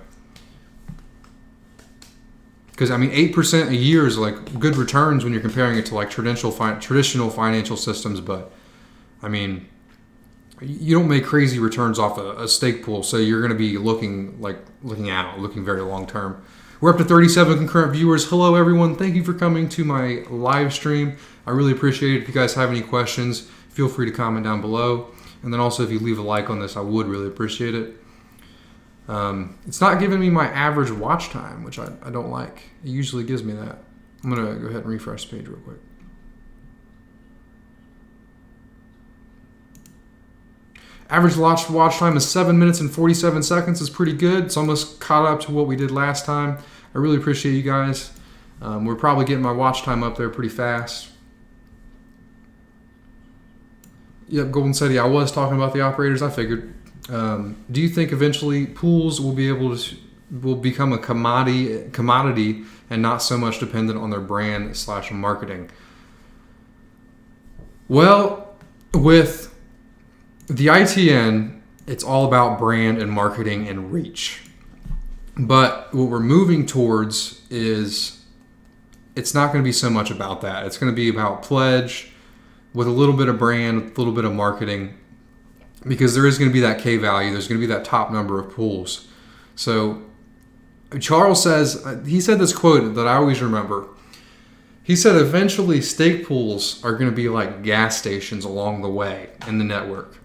Because, I mean, 8% a year is like good returns when you're comparing it to like traditional financial systems. But, I mean, you don't make crazy returns off a stake pool, so you're going to be looking very long term. We're up to 37 concurrent viewers. Hello, everyone. Thank you for coming to my live stream. I really appreciate it. If you guys have any questions, feel free to comment down below. And then also, if you leave a like on this, I would really appreciate it. It's not giving me my average watch time, which I don't like. It usually gives me that. I'm going to go ahead and refresh the page real quick. Average watch time is 7 minutes and 47 seconds. It's pretty good. It's almost caught up to what we did last time. I really appreciate you guys. We're probably getting my watch time up there pretty fast. Yep, Golden City. I was talking about the operators. I figured. Do you think eventually pools will become a commodity and not so much dependent on their brand / marketing? Well, with the ITN, it's all about brand and marketing and reach. But what we're moving towards is it's not going to be so much about that. It's going to be about pledge with a little bit of brand, a little bit of marketing, because there is going to be that K value. There's going to be that top number of pools. So Charles says, he said this quote that I always remember. He said eventually stake pools are going to be like gas stations along the way in the network.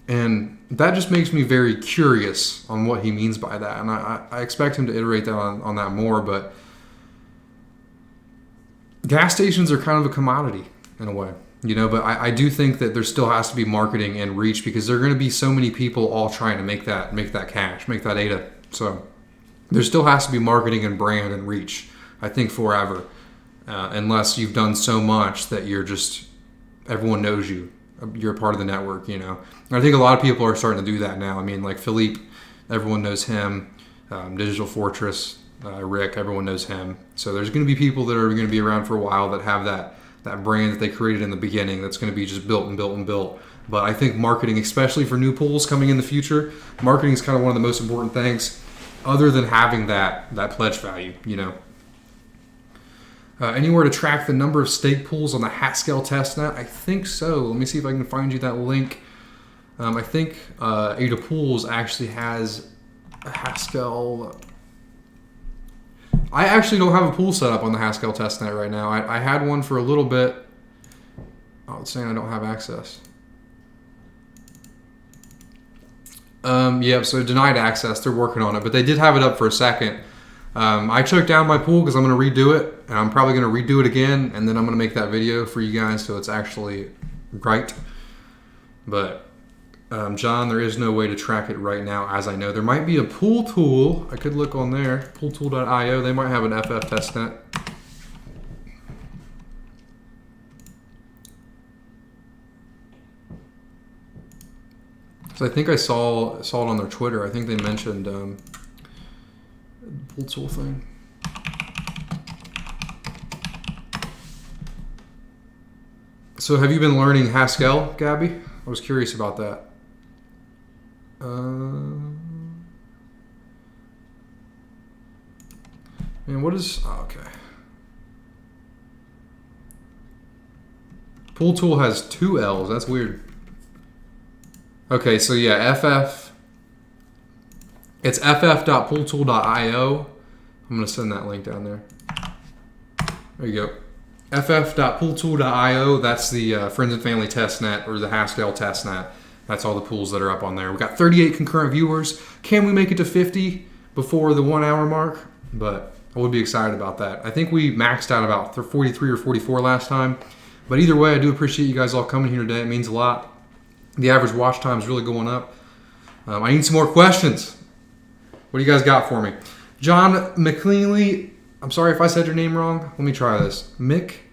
And that just makes me very curious on what he means by that. And I expect him to iterate that on that more. But gas stations are kind of a commodity in a way, but I do think that there still has to be marketing and reach, because there are going to be so many people all trying to make that cash, make that ADA. So there still has to be marketing and brand and reach, I think, forever. Unless you've done so much that everyone knows you. You're a part of the network, I think a lot of people are starting to do that now. I mean, like Philippe, everyone knows him. Digital Fortress, Rick, everyone knows him. So there's going to be people that are going to be around for a while that have that brand that they created in the beginning that's going to be just built and built and built. But I think marketing, especially for new pools coming in the future, marketing is kind of one of the most important things, other than having that pledge value, Anywhere to track the number of stake pools on the Haskell testnet? I think so. Let me see if I can find you that link. I think Ada Pools actually has a Haskell. I actually don't have a pool set up on the Haskell testnet right now. I had one for a little bit. Oh, it's saying I don't have access. Yep, so denied access. They're working on it, but they did have it up for a second. I took down my pool because I'm going to redo it, and I'm probably going to redo it again, and then I'm going to make that video for you guys so it's actually right. But, John, there is no way to track it right now, as I know. There might be a pool tool. I could look on there, pooltool.io. They might have an FF testnet. So I think I saw it on their Twitter. I think they mentioned pool tool thing. So have you been learning Haskell, Gabby? I was curious about that. Man, what is... Oh, okay. Pool tool has 2 L's. That's weird. Okay, so yeah, FF. It's ff.pooltool.io. I'm going to send that link down there. There you go. ff.pooltool.io. That's the Friends and Family testnet, or the Haskell testnet. That's all the pools that are up on there. We've got 38 concurrent viewers. Can we make it to 50 before the 1 hour mark? But I would be excited about that. I think we maxed out about 43 or 44 last time. But either way, I do appreciate you guys all coming here today. It means a lot. The average watch time is really going up. I need some more questions. What do you guys got for me? John McLeanly, I'm sorry if I said your name wrong. Let me try this. McLeany.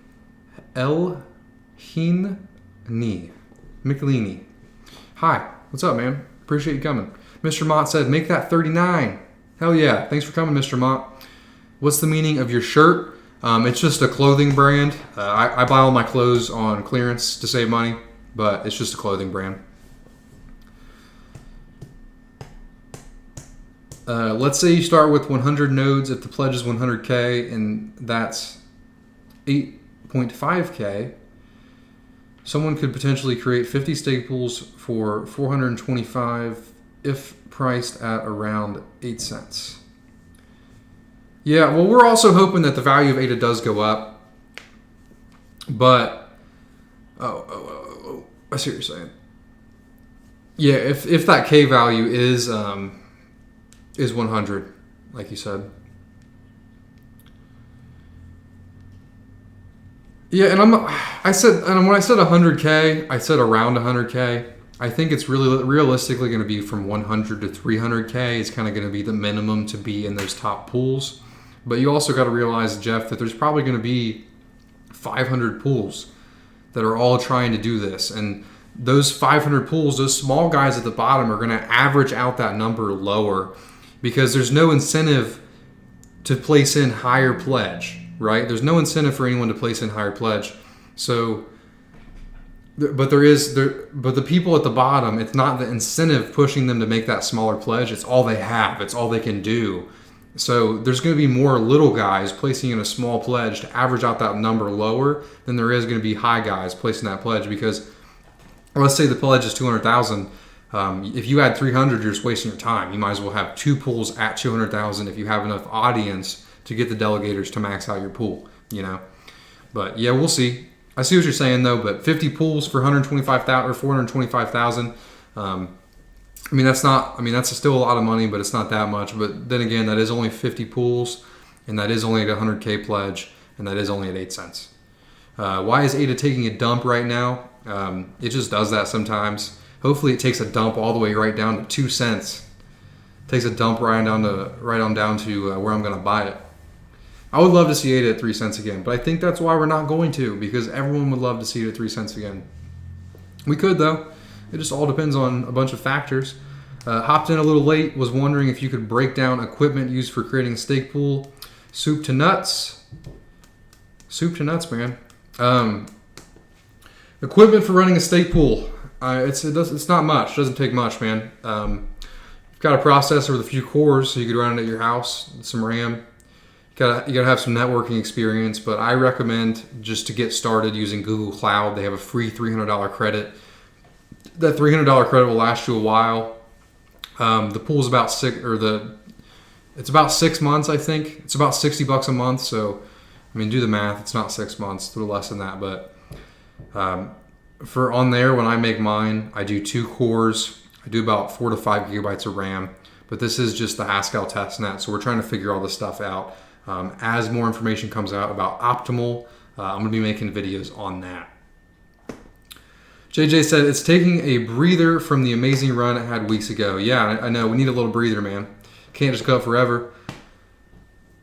Hi, what's up, man? Appreciate you coming. Mr. Mott said, make that 39. Hell yeah. Thanks for coming, Mr. Mott. What's the meaning of your shirt? It's just a clothing brand. I buy all my clothes on clearance to save money, but it's just a clothing brand. Let's say you start with 100 nodes. If the pledge is 100K and that's 8.5K, Someone could potentially create 50 stake pools for 425 if priced at around 8 cents. Yeah, well, we're also hoping that the value of ADA does go up. But, I see what you're saying. Yeah, if that K value is 100, like you said. Yeah, and when I said 100K, I said around 100K. I think it's really realistically going to be from 100 to 300K is kind of going to be the minimum to be in those top pools. But you also got to realize, Jeff, that there's probably going to be 500 pools that are all trying to do this. And those 500 pools, those small guys at the bottom are going to average out that number lower because there's no incentive to place in higher pledge, right? There's no incentive for anyone to place in higher pledge. So, but the people at the bottom, it's not the incentive pushing them to make that smaller pledge. It's all they have. It's all they can do. So there's going to be more little guys placing in a small pledge to average out that number lower than there is going to be high guys placing that pledge because let's say the pledge is 200,000. If you add 300, you're just wasting your time. You might as well have two pools at 200,000 if you have enough audience to get the delegators to max out your pool, But yeah, we'll see. I see what you're saying though, but 50 pools for 125,000 or 425,000. That's still a lot of money, but it's not that much. But then again, that is only 50 pools, and that is only at 100K pledge, and that is only at 8 cents. Why is ADA taking a dump right now? It just does that sometimes. Hopefully, it takes a dump all the way right down to 2 cents. It takes a dump right on down to where I'm going to buy it. I would love to see ADA at 3 cents again, but I think that's why we're not going to, because everyone would love to see it at 3 cents again. We could though. It just all depends on a bunch of factors. Hopped in a little late, was wondering if you could break down equipment used for creating a stake pool. Soup to nuts. Soup to nuts, man. Equipment for running a stake pool. It's not much. It doesn't take much, man. You've got a processor with a few cores, so you could run it at your house. Some RAM. You gotta have some networking experience, but I recommend just to get started using Google Cloud. They have a free $300 credit. That $300 credit will last you a while. The pool's about it's about 6 months, I think. It's about $60 a month. So, do the math. It's not 6 months, it's a little less than that. But for on there, when I make mine, I do 2 cores. I do about 4 to 5 gigabytes of RAM. But this is just the Haskell testnet, so we're trying to figure all this stuff out. As more information comes out about optimal, I'm going to be making videos on that. JJ said, it's taking a breather from the amazing run it had weeks ago. Yeah, I know. We need a little breather, man. Can't just go forever.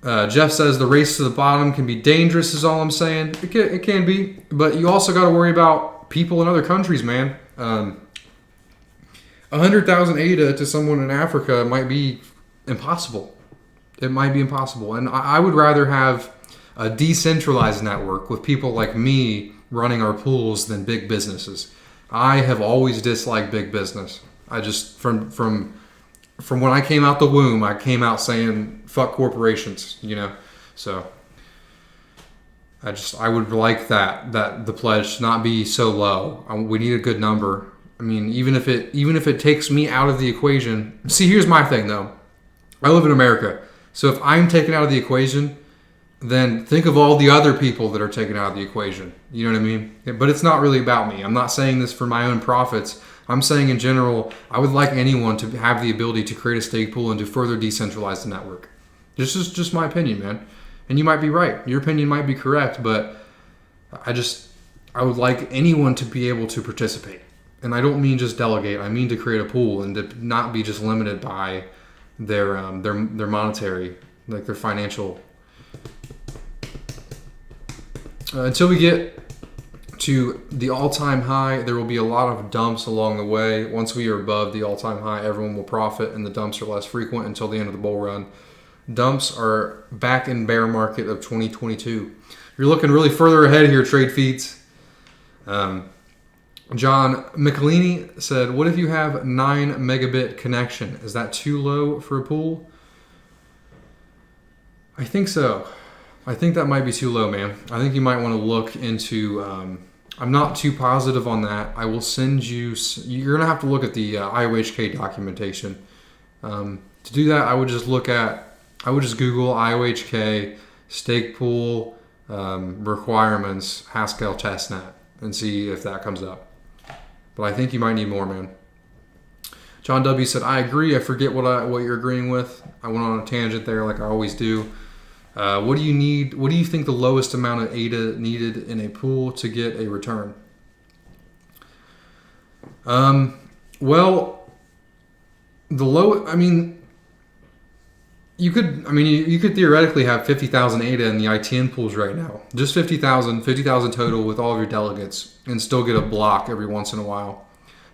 Jeff says, the race to the bottom can be dangerous is all I'm saying. It can be. But you also got to worry about people in other countries, man. 100,000 ADA to someone in Africa might be impossible. It might be impossible. And I would rather have a decentralized network with people like me running our pools than big businesses. I have always disliked big business. I just, from when I came out the womb, I came out saying, fuck corporations, So I would like that the pledge to not be so low. We need a good number. Even if it takes me out of the equation. See, here's my thing though. I live in America. So if I'm taken out of the equation, then think of all the other people that are taken out of the equation. You know what I mean? But it's not really about me. I'm not saying this for my own profits. I'm saying in general, I would like anyone to have the ability to create a stake pool and to further decentralize the network. This is just my opinion, man. And you might be right. Your opinion might be correct, but I would like anyone to be able to participate. And I don't mean just delegate. I mean to create a pool and to not be just limited by their monetary, like their financial. Until we get to the all-time high, there will be a lot of dumps along the way. Once we are above the all-time high, everyone will profit, and the dumps are less frequent until the end of the bull run. Dumps are back in bear market of 2022. You're looking really further ahead here, trade feeds. John McElhaney said, what if you have 9 megabit connection? Is that too low for a pool? I think so. I think that might be too low, man. I think you might want to look into I'm not too positive on that. I will send you. You're gonna have to look at the IOHK documentation. To do that, I would just Google IOHK stake pool requirements Haskell testnet and see if that comes up. But I think you might need more, man. John W said, I agree. I forget what you're agreeing with. I went on a tangent there like I always do. What do you need? What do you think the lowest amount of ADA needed in a pool to get a return? Well, you could theoretically have 50,000 ADA in the ITN pools right now. Just 50,000 total with all of your delegates, and still get a block every once in a while.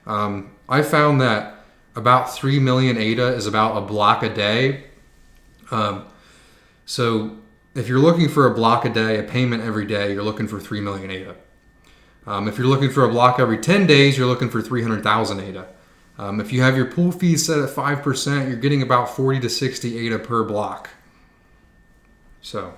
I found that about 3 million ADA is about a block a day. So if you're looking for a block a day, a payment every day, you're looking for 3 million ADA. If you're looking for a block every 10 days, you're looking for 300,000 ADA. If you have your pool fee set at 5%, you're getting about 40 to 60 ADA per block. So,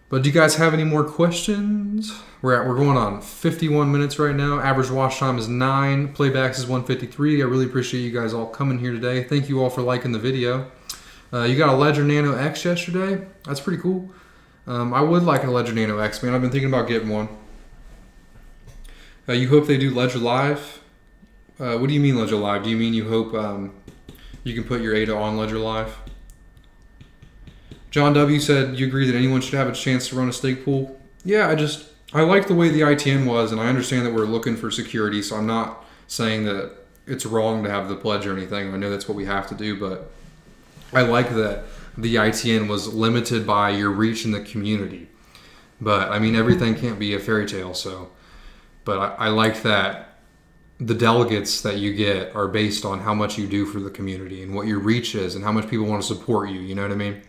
but do you guys have any more questions? We're going on 51 minutes right now. Average watch time is 9. Playbacks is 153. I really appreciate you guys all coming here today. Thank you all for liking the video. You got a Ledger Nano X yesterday. That's pretty cool. I would like a Ledger Nano X, man. I've been thinking about getting one. You hope they do Ledger Live? What do you mean Ledger Live? Do you mean you hope you can put your ADA on Ledger Live? John W. said, you agree that anyone should have a chance to run a stake pool? Yeah, I like the way the ITN was, and I understand that we're looking for security, so I'm not saying that it's wrong to have the pledge or anything. I know that's what we have to do, but I like that the ITN was limited by your reach in the community. But, I mean, everything can't be a fairy tale, so... But I like that the delegates that you get are based on how much you do for the community and what your reach is and how much people want to support you. You know what I mean?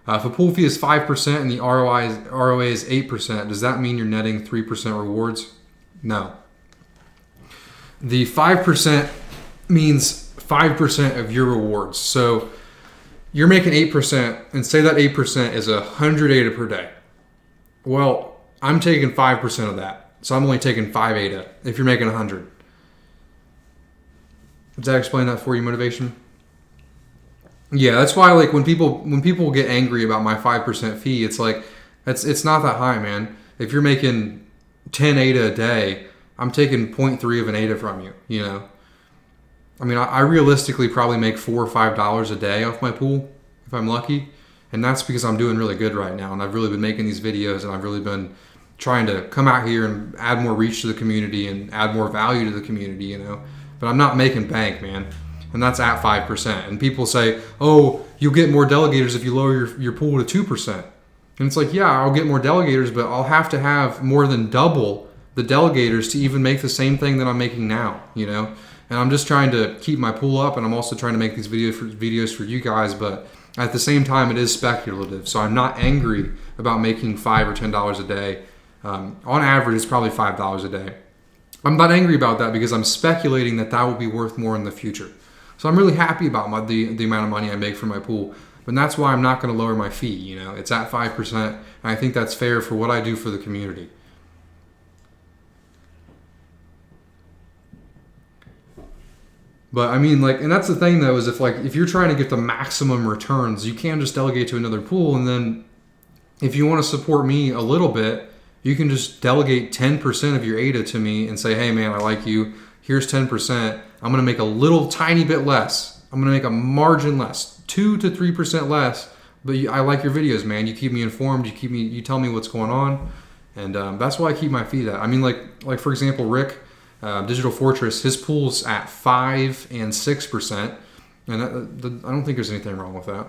If a pool fee is 5% and the ROA is 8%, does that mean you're netting 3% rewards? No. The 5% means 5% of your rewards. So you're making 8%, and say that 8% is 100 ADA per day. Well, I'm taking 5% of that. So I'm only taking 5 ADA if you're making 100. Does that explain that for you, motivation? Yeah, that's why like when people get angry about my 5% fee, it's like it's not that high, man. If you're making 10 ADA a day, I'm taking 0.3 of an ADA from you, you know? I mean, I realistically probably make $4 or $5 a day off my pool if I'm lucky. And that's because I'm doing really good right now. And I've really been making these videos, and I've really been trying to come out here and add more reach to the community and add more value to the community, you know. But I'm not making bank, man. And that's at 5%. And people say, oh, you'll get more delegators if you lower your pool to 2%. And it's like, yeah, I'll get more delegators, but I'll have to have more than double the delegators to even make the same thing that I'm making now, you know. And I'm just trying to keep my pool up, and I'm also trying to make these videos for you guys, but at the same time, it is speculative. So I'm not angry about making $5 or $10 a day. On average, it's probably $5 a day. I'm not angry about that because I'm speculating that will be worth more in the future. So I'm really happy about the amount of money I make from my pool. But that's why I'm not going to lower my fee. You know, it's at 5%, and I think that's fair for what I do for the community. But I mean, like, and that's the thing though, is if you're trying to get the maximum returns, you can just delegate to another pool, and then if you want to support me a little bit, you can just delegate 10% of your ADA to me and say, hey man, I like you. Here's 10%. I'm going to make a little tiny bit less. I'm going to make a margin less, 2 to 3% less. But I like your videos, man. You keep me informed. You tell me what's going on. And that's why I keep my feet at. I mean, like for example, Rick, Digital Fortress, his pool's at 5 and 6%. And I don't think there's anything wrong with that.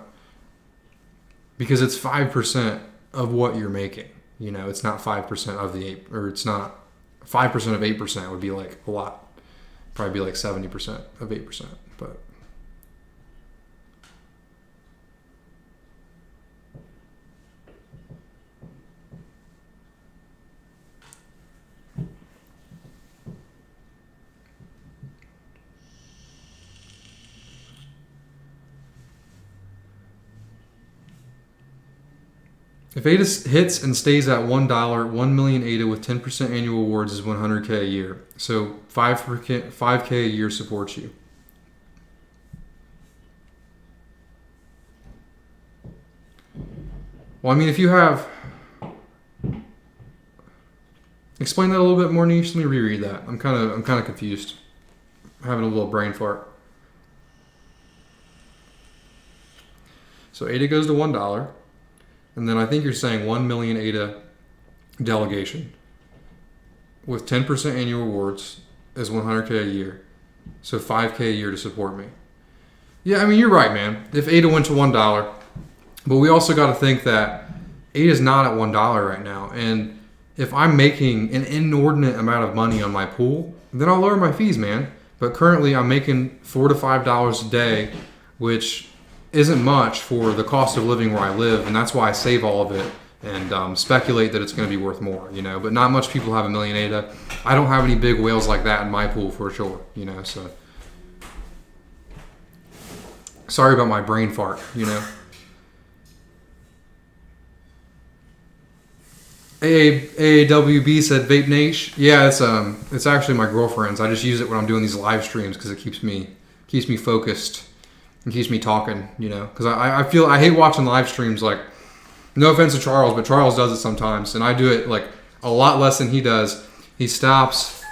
Because it's 5% of what you're making. You know, it's not 5% of the 8, or it's not 5% of 8% would be like a lot. Probably be like 70% of 8%. But If ADA hits and stays at $1, 1 million ADA with 10% annual awards is 100K a year. So 5K a year supports you. Well, I mean, if you have... Explain that a little bit more, Niche. Let me reread that. I'm kind of confused. I'm having a little brain fart. So ADA goes to $1. And then I think you're saying 1 million ADA delegation with 10% annual awards is 100K a year. So 5K a year to support me. Yeah, I mean, you're right, man. If ADA went to $1, but we also got to think that ADA is not at $1 right now. And if I'm making an inordinate amount of money on my pool, then I'll lower my fees, man. But currently I'm making $4 to $5 a day, which isn't much for the cost of living where I live, and that's why I save all of it and speculate that it's going to be worth more, you know. But not much people have a million ADA. I don't have any big whales like that in my pool for sure, you know. So sorry about my brain fart, you know. AAWB said Vape Nation. Yeah, it's actually my girlfriend's. I just use it when I'm doing these live streams because it keeps me focused. It keeps me talking, you know, because I hate watching live streams. Like, no offense to Charles, but Charles does it sometimes, and I do it like a lot less than he does. He stops,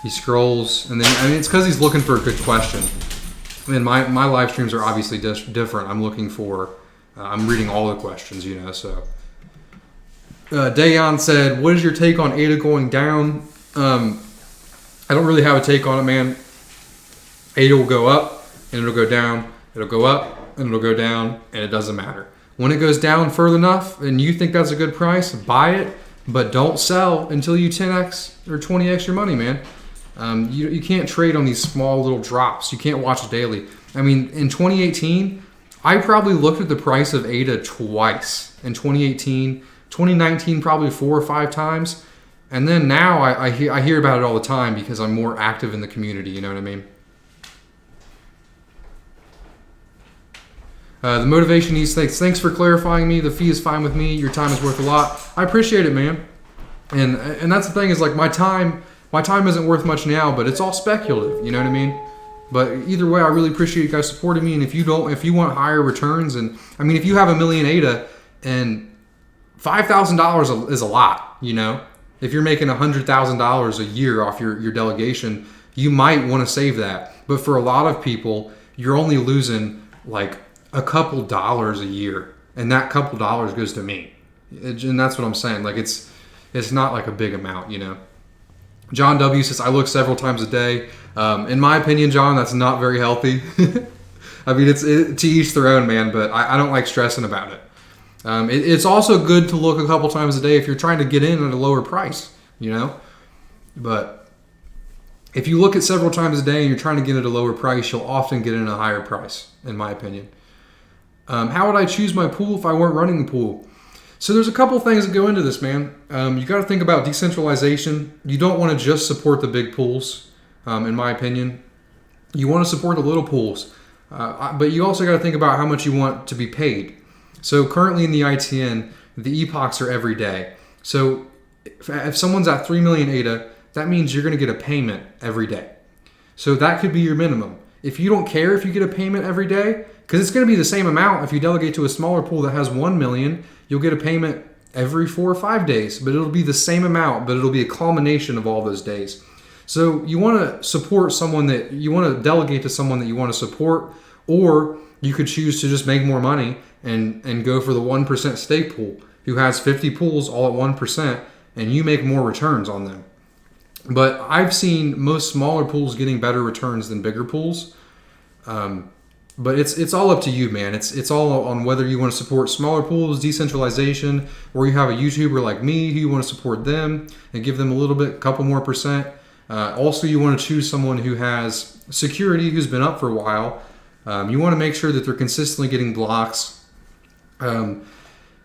he scrolls, and then it's because he's looking for a good question. And my live streams are obviously different. I'm looking for, I'm reading all the questions, you know. So, Dayon said, "What is your take on ADA going down?" I don't really have a take on it, man. ADA will go up and it'll go down. It'll go up and it'll go down, and it doesn't matter. When it goes down further enough and you think that's a good price, buy it, but don't sell until you 10x or 20x your money, man. You can't trade on these small little drops. You can't watch it daily. I mean, in 2018, I probably looked at the price of ADA twice. In 2018, 2019, probably 4 or 5 times. And then now I hear about it all the time because I'm more active in the community, you know what I mean? The motivation needs thanks for clarifying me. The fee is fine with me. Your time is worth a lot. I appreciate it, man. And that's the thing is like my time isn't worth much now, but it's all speculative. You know what I mean? But either way, I really appreciate you guys supporting me. And if you want higher returns, and I mean, if you have a million ADA and $5,000 is a lot, you know. If you're making $100,000 a year off your delegation, you might want to save that. But for a lot of people, you're only losing like a couple dollars a year, and that couple dollars goes to me, and that's what I'm saying. Like it's not like a big amount, you know. John W says I look several times a day. In my opinion, John, that's not very healthy. I mean, it's to each their own, man. But I don't like stressing about it. It's also good to look a couple times a day if you're trying to get in at a lower price, you know. But if you look at several times a day and you're trying to get at a lower price, you'll often get in a higher price, in my opinion. How would I choose my pool if I weren't running the pool? So there's a couple things that go into this, man. You got to think about decentralization. You don't want to just support the big pools, in my opinion. You want to support the little pools, but you also got to think about how much you want to be paid. So currently in the ITN, the epochs are every day. So if someone's at 3 million ADA, that means you're going to get a payment every day. So that could be your minimum. If you don't care if you get a payment every day, because it's going to be the same amount. If you delegate to a smaller pool that has 1 million, you'll get a payment every 4 or 5 days, but it'll be the same amount, but it'll be a culmination of all those days. So you want to support someone that you want to delegate to someone that you want to support, or you could choose to just make more money and go for the 1% stake pool who has 50 pools all at 1%, and you make more returns on them. But I've seen most smaller pools getting better returns than bigger pools. But it's all up to you, man. It's all on whether you want to support smaller pools, decentralization, or you have a YouTuber like me who you want to support them and give them a couple more percent. Also, you want to choose someone who has security, who's been up for a while. You want to make sure that they're consistently getting blocks.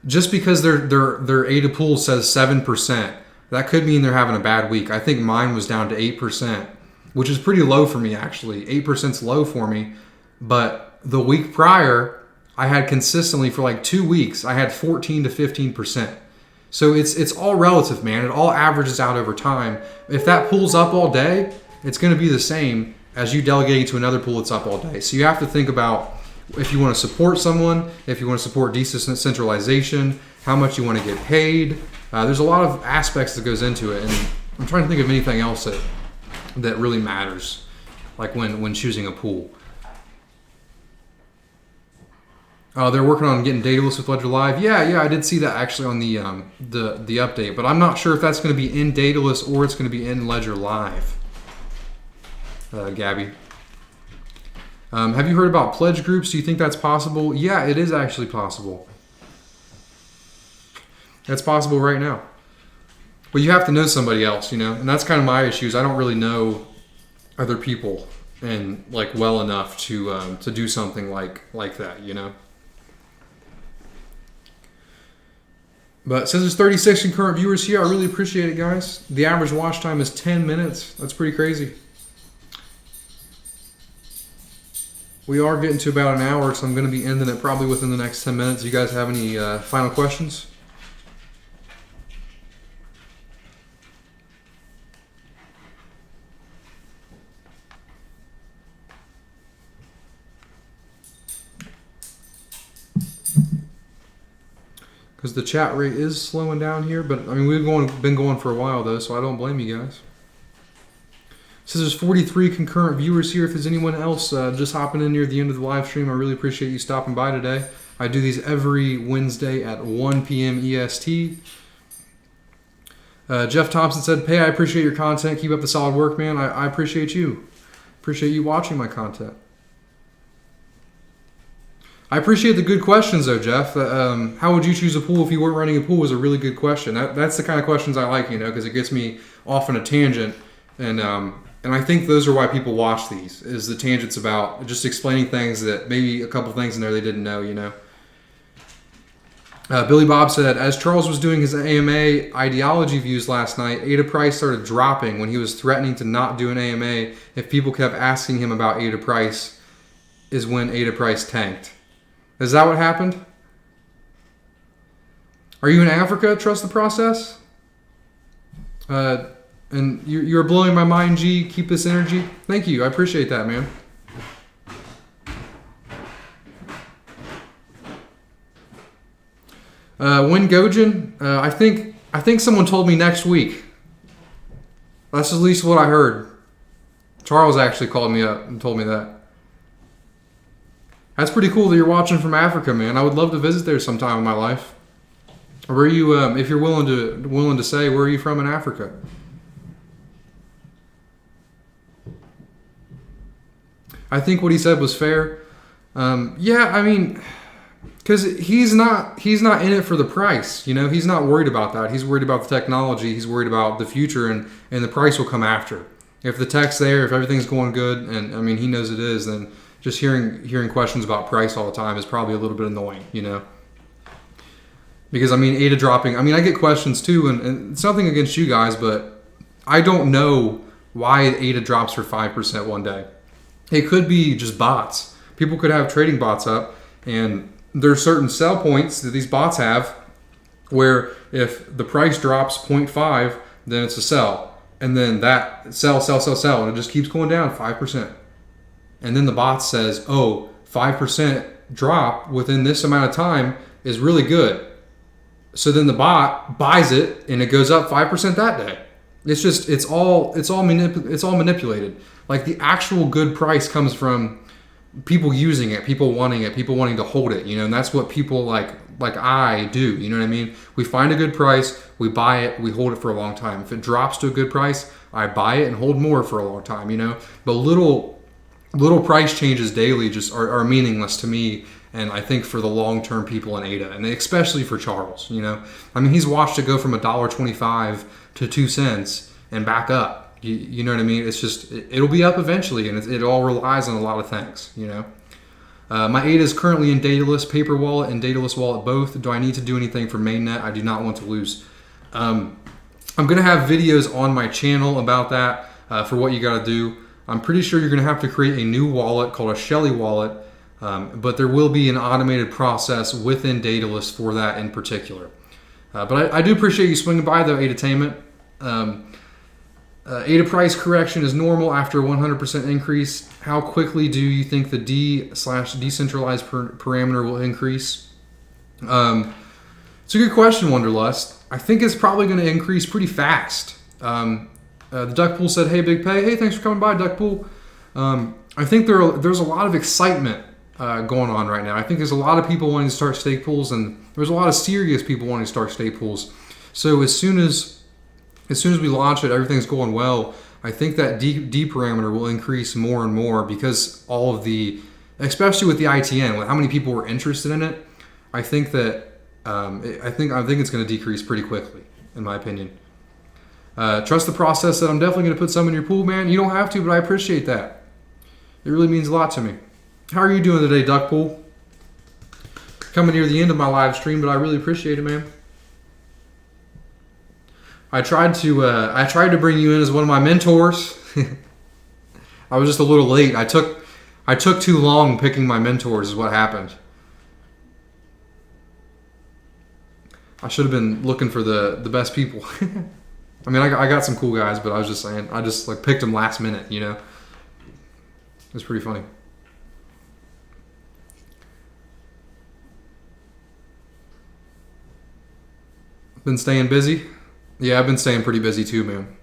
Just because their ADA pool says 7%, that could mean they're having a bad week. I think mine was down to 8%, which is pretty low for me, actually. 8% is low for me. But the week prior, I had consistently for like 2 weeks, I had 14 to 15%. So it's all relative, man. It all averages out over time. If that pool's up all day, it's going to be the same as you delegating to another pool that's up all day. So you have to think about if you want to support someone, if you want to support decentralization, how much you want to get paid. There's a lot of aspects that goes into it, and I'm trying to think of anything else that really matters, like when choosing a pool. They're working on getting dataless with Ledger Live. Yeah, I did see that actually on the update, but I'm not sure if that's going to be in dataless or it's going to be in Ledger Live. Gabby, have you heard about pledge groups? Do you think that's possible? Yeah, it is actually possible. That's possible right now. But you have to know somebody else, you know, and that's kind of my issues. I don't really know other people and like well enough to do something like that, you know. But it says there's 36 concurrent viewers here. I really appreciate it, guys. The average watch time is 10 minutes. That's pretty crazy. We are getting to about an hour, so I'm going to be ending it probably within the next 10 minutes. You guys have any final questions? Because the chat rate is slowing down here, but I mean we've been going for a while though, so I don't blame you guys. It says there's 43 concurrent viewers here. If there's anyone else just hopping in near the end of the live stream, I really appreciate you stopping by today. I do these every Wednesday at 1 p.m. EST. Jeff Thompson said, "Hey, I appreciate your content. Keep up the solid work, man. I appreciate you. Appreciate you watching my content." I appreciate the good questions, though, Jeff. How would you choose a pool if you weren't running a pool was a really good question. That's the kind of questions I like, you know, because it gets me off on a tangent. And I think those are why people watch these, is the tangents about just explaining things that maybe a couple things in there they didn't know, you know. Billy Bob said, as Charles was doing his AMA ideology views last night, ADA price started dropping when he was threatening to not do an AMA if people kept asking him about ADA price is when ADA price tanked. Is that what happened? Are you in Africa? Trust the process? And you're blowing my mind, G. Keep this energy. Thank you. I appreciate that, man. When Gojin? I think someone told me next week. That's at least what I heard. Charles actually called me up and told me that. That's pretty cool that you're watching from Africa, man. I would love to visit there sometime in my life. Where are you? If you're willing to say, where are you from in Africa? I think what he said was fair. Yeah, I mean, because he's not in it for the price. You know, he's not worried about that. He's worried about the technology. He's worried about the future, and the price will come after. If the tech's there, if everything's going good, and I mean he knows it is, then just hearing questions about price all the time is probably a little bit annoying, you know. Because I mean ADA dropping. I mean I get questions too, and it's nothing against you guys, but I don't know why ADA drops for 5% one day. It could be just bots. People could have trading bots up, and there's certain sell points that these bots have where if the price drops 0.5, then it's a sell. And then that sell, and it just keeps going down 5%. And then the bot says, oh, 5% drop within this amount of time is really good. So then the bot buys it and it goes up 5% that day. It's all manipulated. Like the actual good price comes from people using it, people wanting to hold it, you know, and that's what people like I do, you know what I mean? We find a good price, we buy it, we hold it for a long time. If it drops to a good price, I buy it and hold more for a long time, you know? But little price changes daily just are meaningless to me, and I think for the long-term people in ADA, and especially for Charles, you know? I mean, he's watched it go from $1.25 to 2 cents and back up. You know what I mean? It's just, it'll be up eventually, and it all relies on a lot of things, you know? My ADA is currently in Dataless Paper Wallet and Dataless Wallet both. Do I need to do anything for mainnet? I do not want to lose. I'm going to have videos on my channel about that for what you got to do. I'm pretty sure you're going to have to create a new wallet called a Shelly wallet. But there will be an automated process within Daedalus for that in particular. But I do appreciate you swinging by, though, Adatainment. ADA price correction is normal after a 100% increase. How quickly do you think the D/decentralized parameter will increase? It's a good question, Wonderlust. I think it's probably going to increase pretty fast. The Duckpool said, "Hey, Big Pay." Hey, thanks for coming by, Duckpool. I think there's a lot of excitement going on right now. I think there's a lot of people wanting to start stake pools, and there's a lot of serious people wanting to start stake pools. So as soon as we launch it, everything's going well. I think that D parameter will increase more and more because all of the, especially with the ITN, with how many people were interested in it. I think that I think it's going to decrease pretty quickly, in my opinion. Trust the process. That I'm definitely going to put some in your pool, man. You don't have to, but I appreciate that. It really means a lot to me. How are you doing today, Duckpool? Coming near the end of my live stream, but I really appreciate it, man. I tried to bring you in as one of my mentors. I was just a little late. I took too long picking my mentors is what happened. I should have been looking for the best people. I mean, I got some cool guys, but I was just saying, I just like picked them last minute, you know? It was pretty funny. Been staying busy? Yeah, I've been staying pretty busy too, man.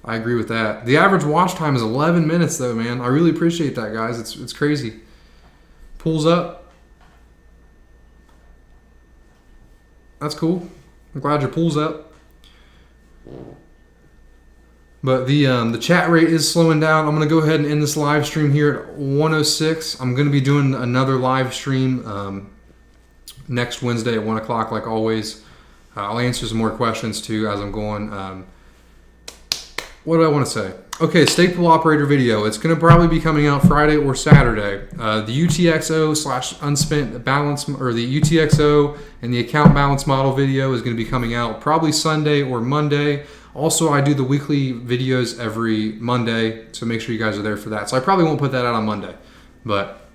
I agree with that. The average watch time is 11 minutes though, man. I really appreciate that, guys. It's crazy. Pulls up. That's cool. I'm glad your pool's up. But the chat rate is slowing down. I'm going to go ahead and end this live stream here at 1:06. I'm going to be doing another live stream next Wednesday at 1 o'clock like always. I'll answer some more questions too as I'm going. What do I want to say? Okay, stake pool operator video. It's going to probably be coming out Friday or Saturday. The UTXO / unspent balance, or the UTXO and the account balance model video is going to be coming out probably Sunday or Monday. Also, I do the weekly videos every Monday, so make sure you guys are there for that. So I probably won't put that out on Monday, but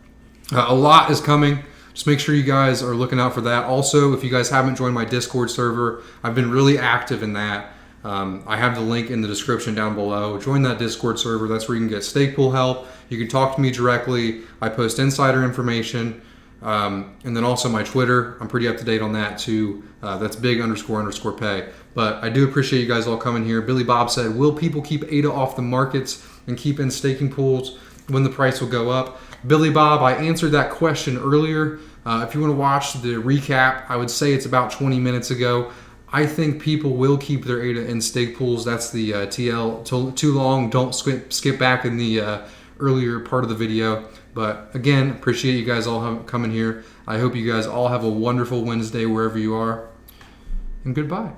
a lot is coming. Just make sure you guys are looking out for that. Also, if you guys haven't joined my Discord server, I've been really active in that. I have the link in the description down below. Join that Discord server. That's where you can get stake pool help. You can talk to me directly. I post insider information. And then also my Twitter. I'm pretty up to date on that too. That's big__pay. But I do appreciate you guys all coming here. Billy Bob said, will people keep ADA off the markets and keep in staking pools when the price will go up? Billy Bob, I answered that question earlier. If you want to watch the recap, I would say it's about 20 minutes ago. I think people will keep their ADA in stake pools. That's the TL. Too long, don't skip back in the earlier part of the video. But again, appreciate you guys all coming here. I hope you guys all have a wonderful Wednesday wherever you are. And goodbye.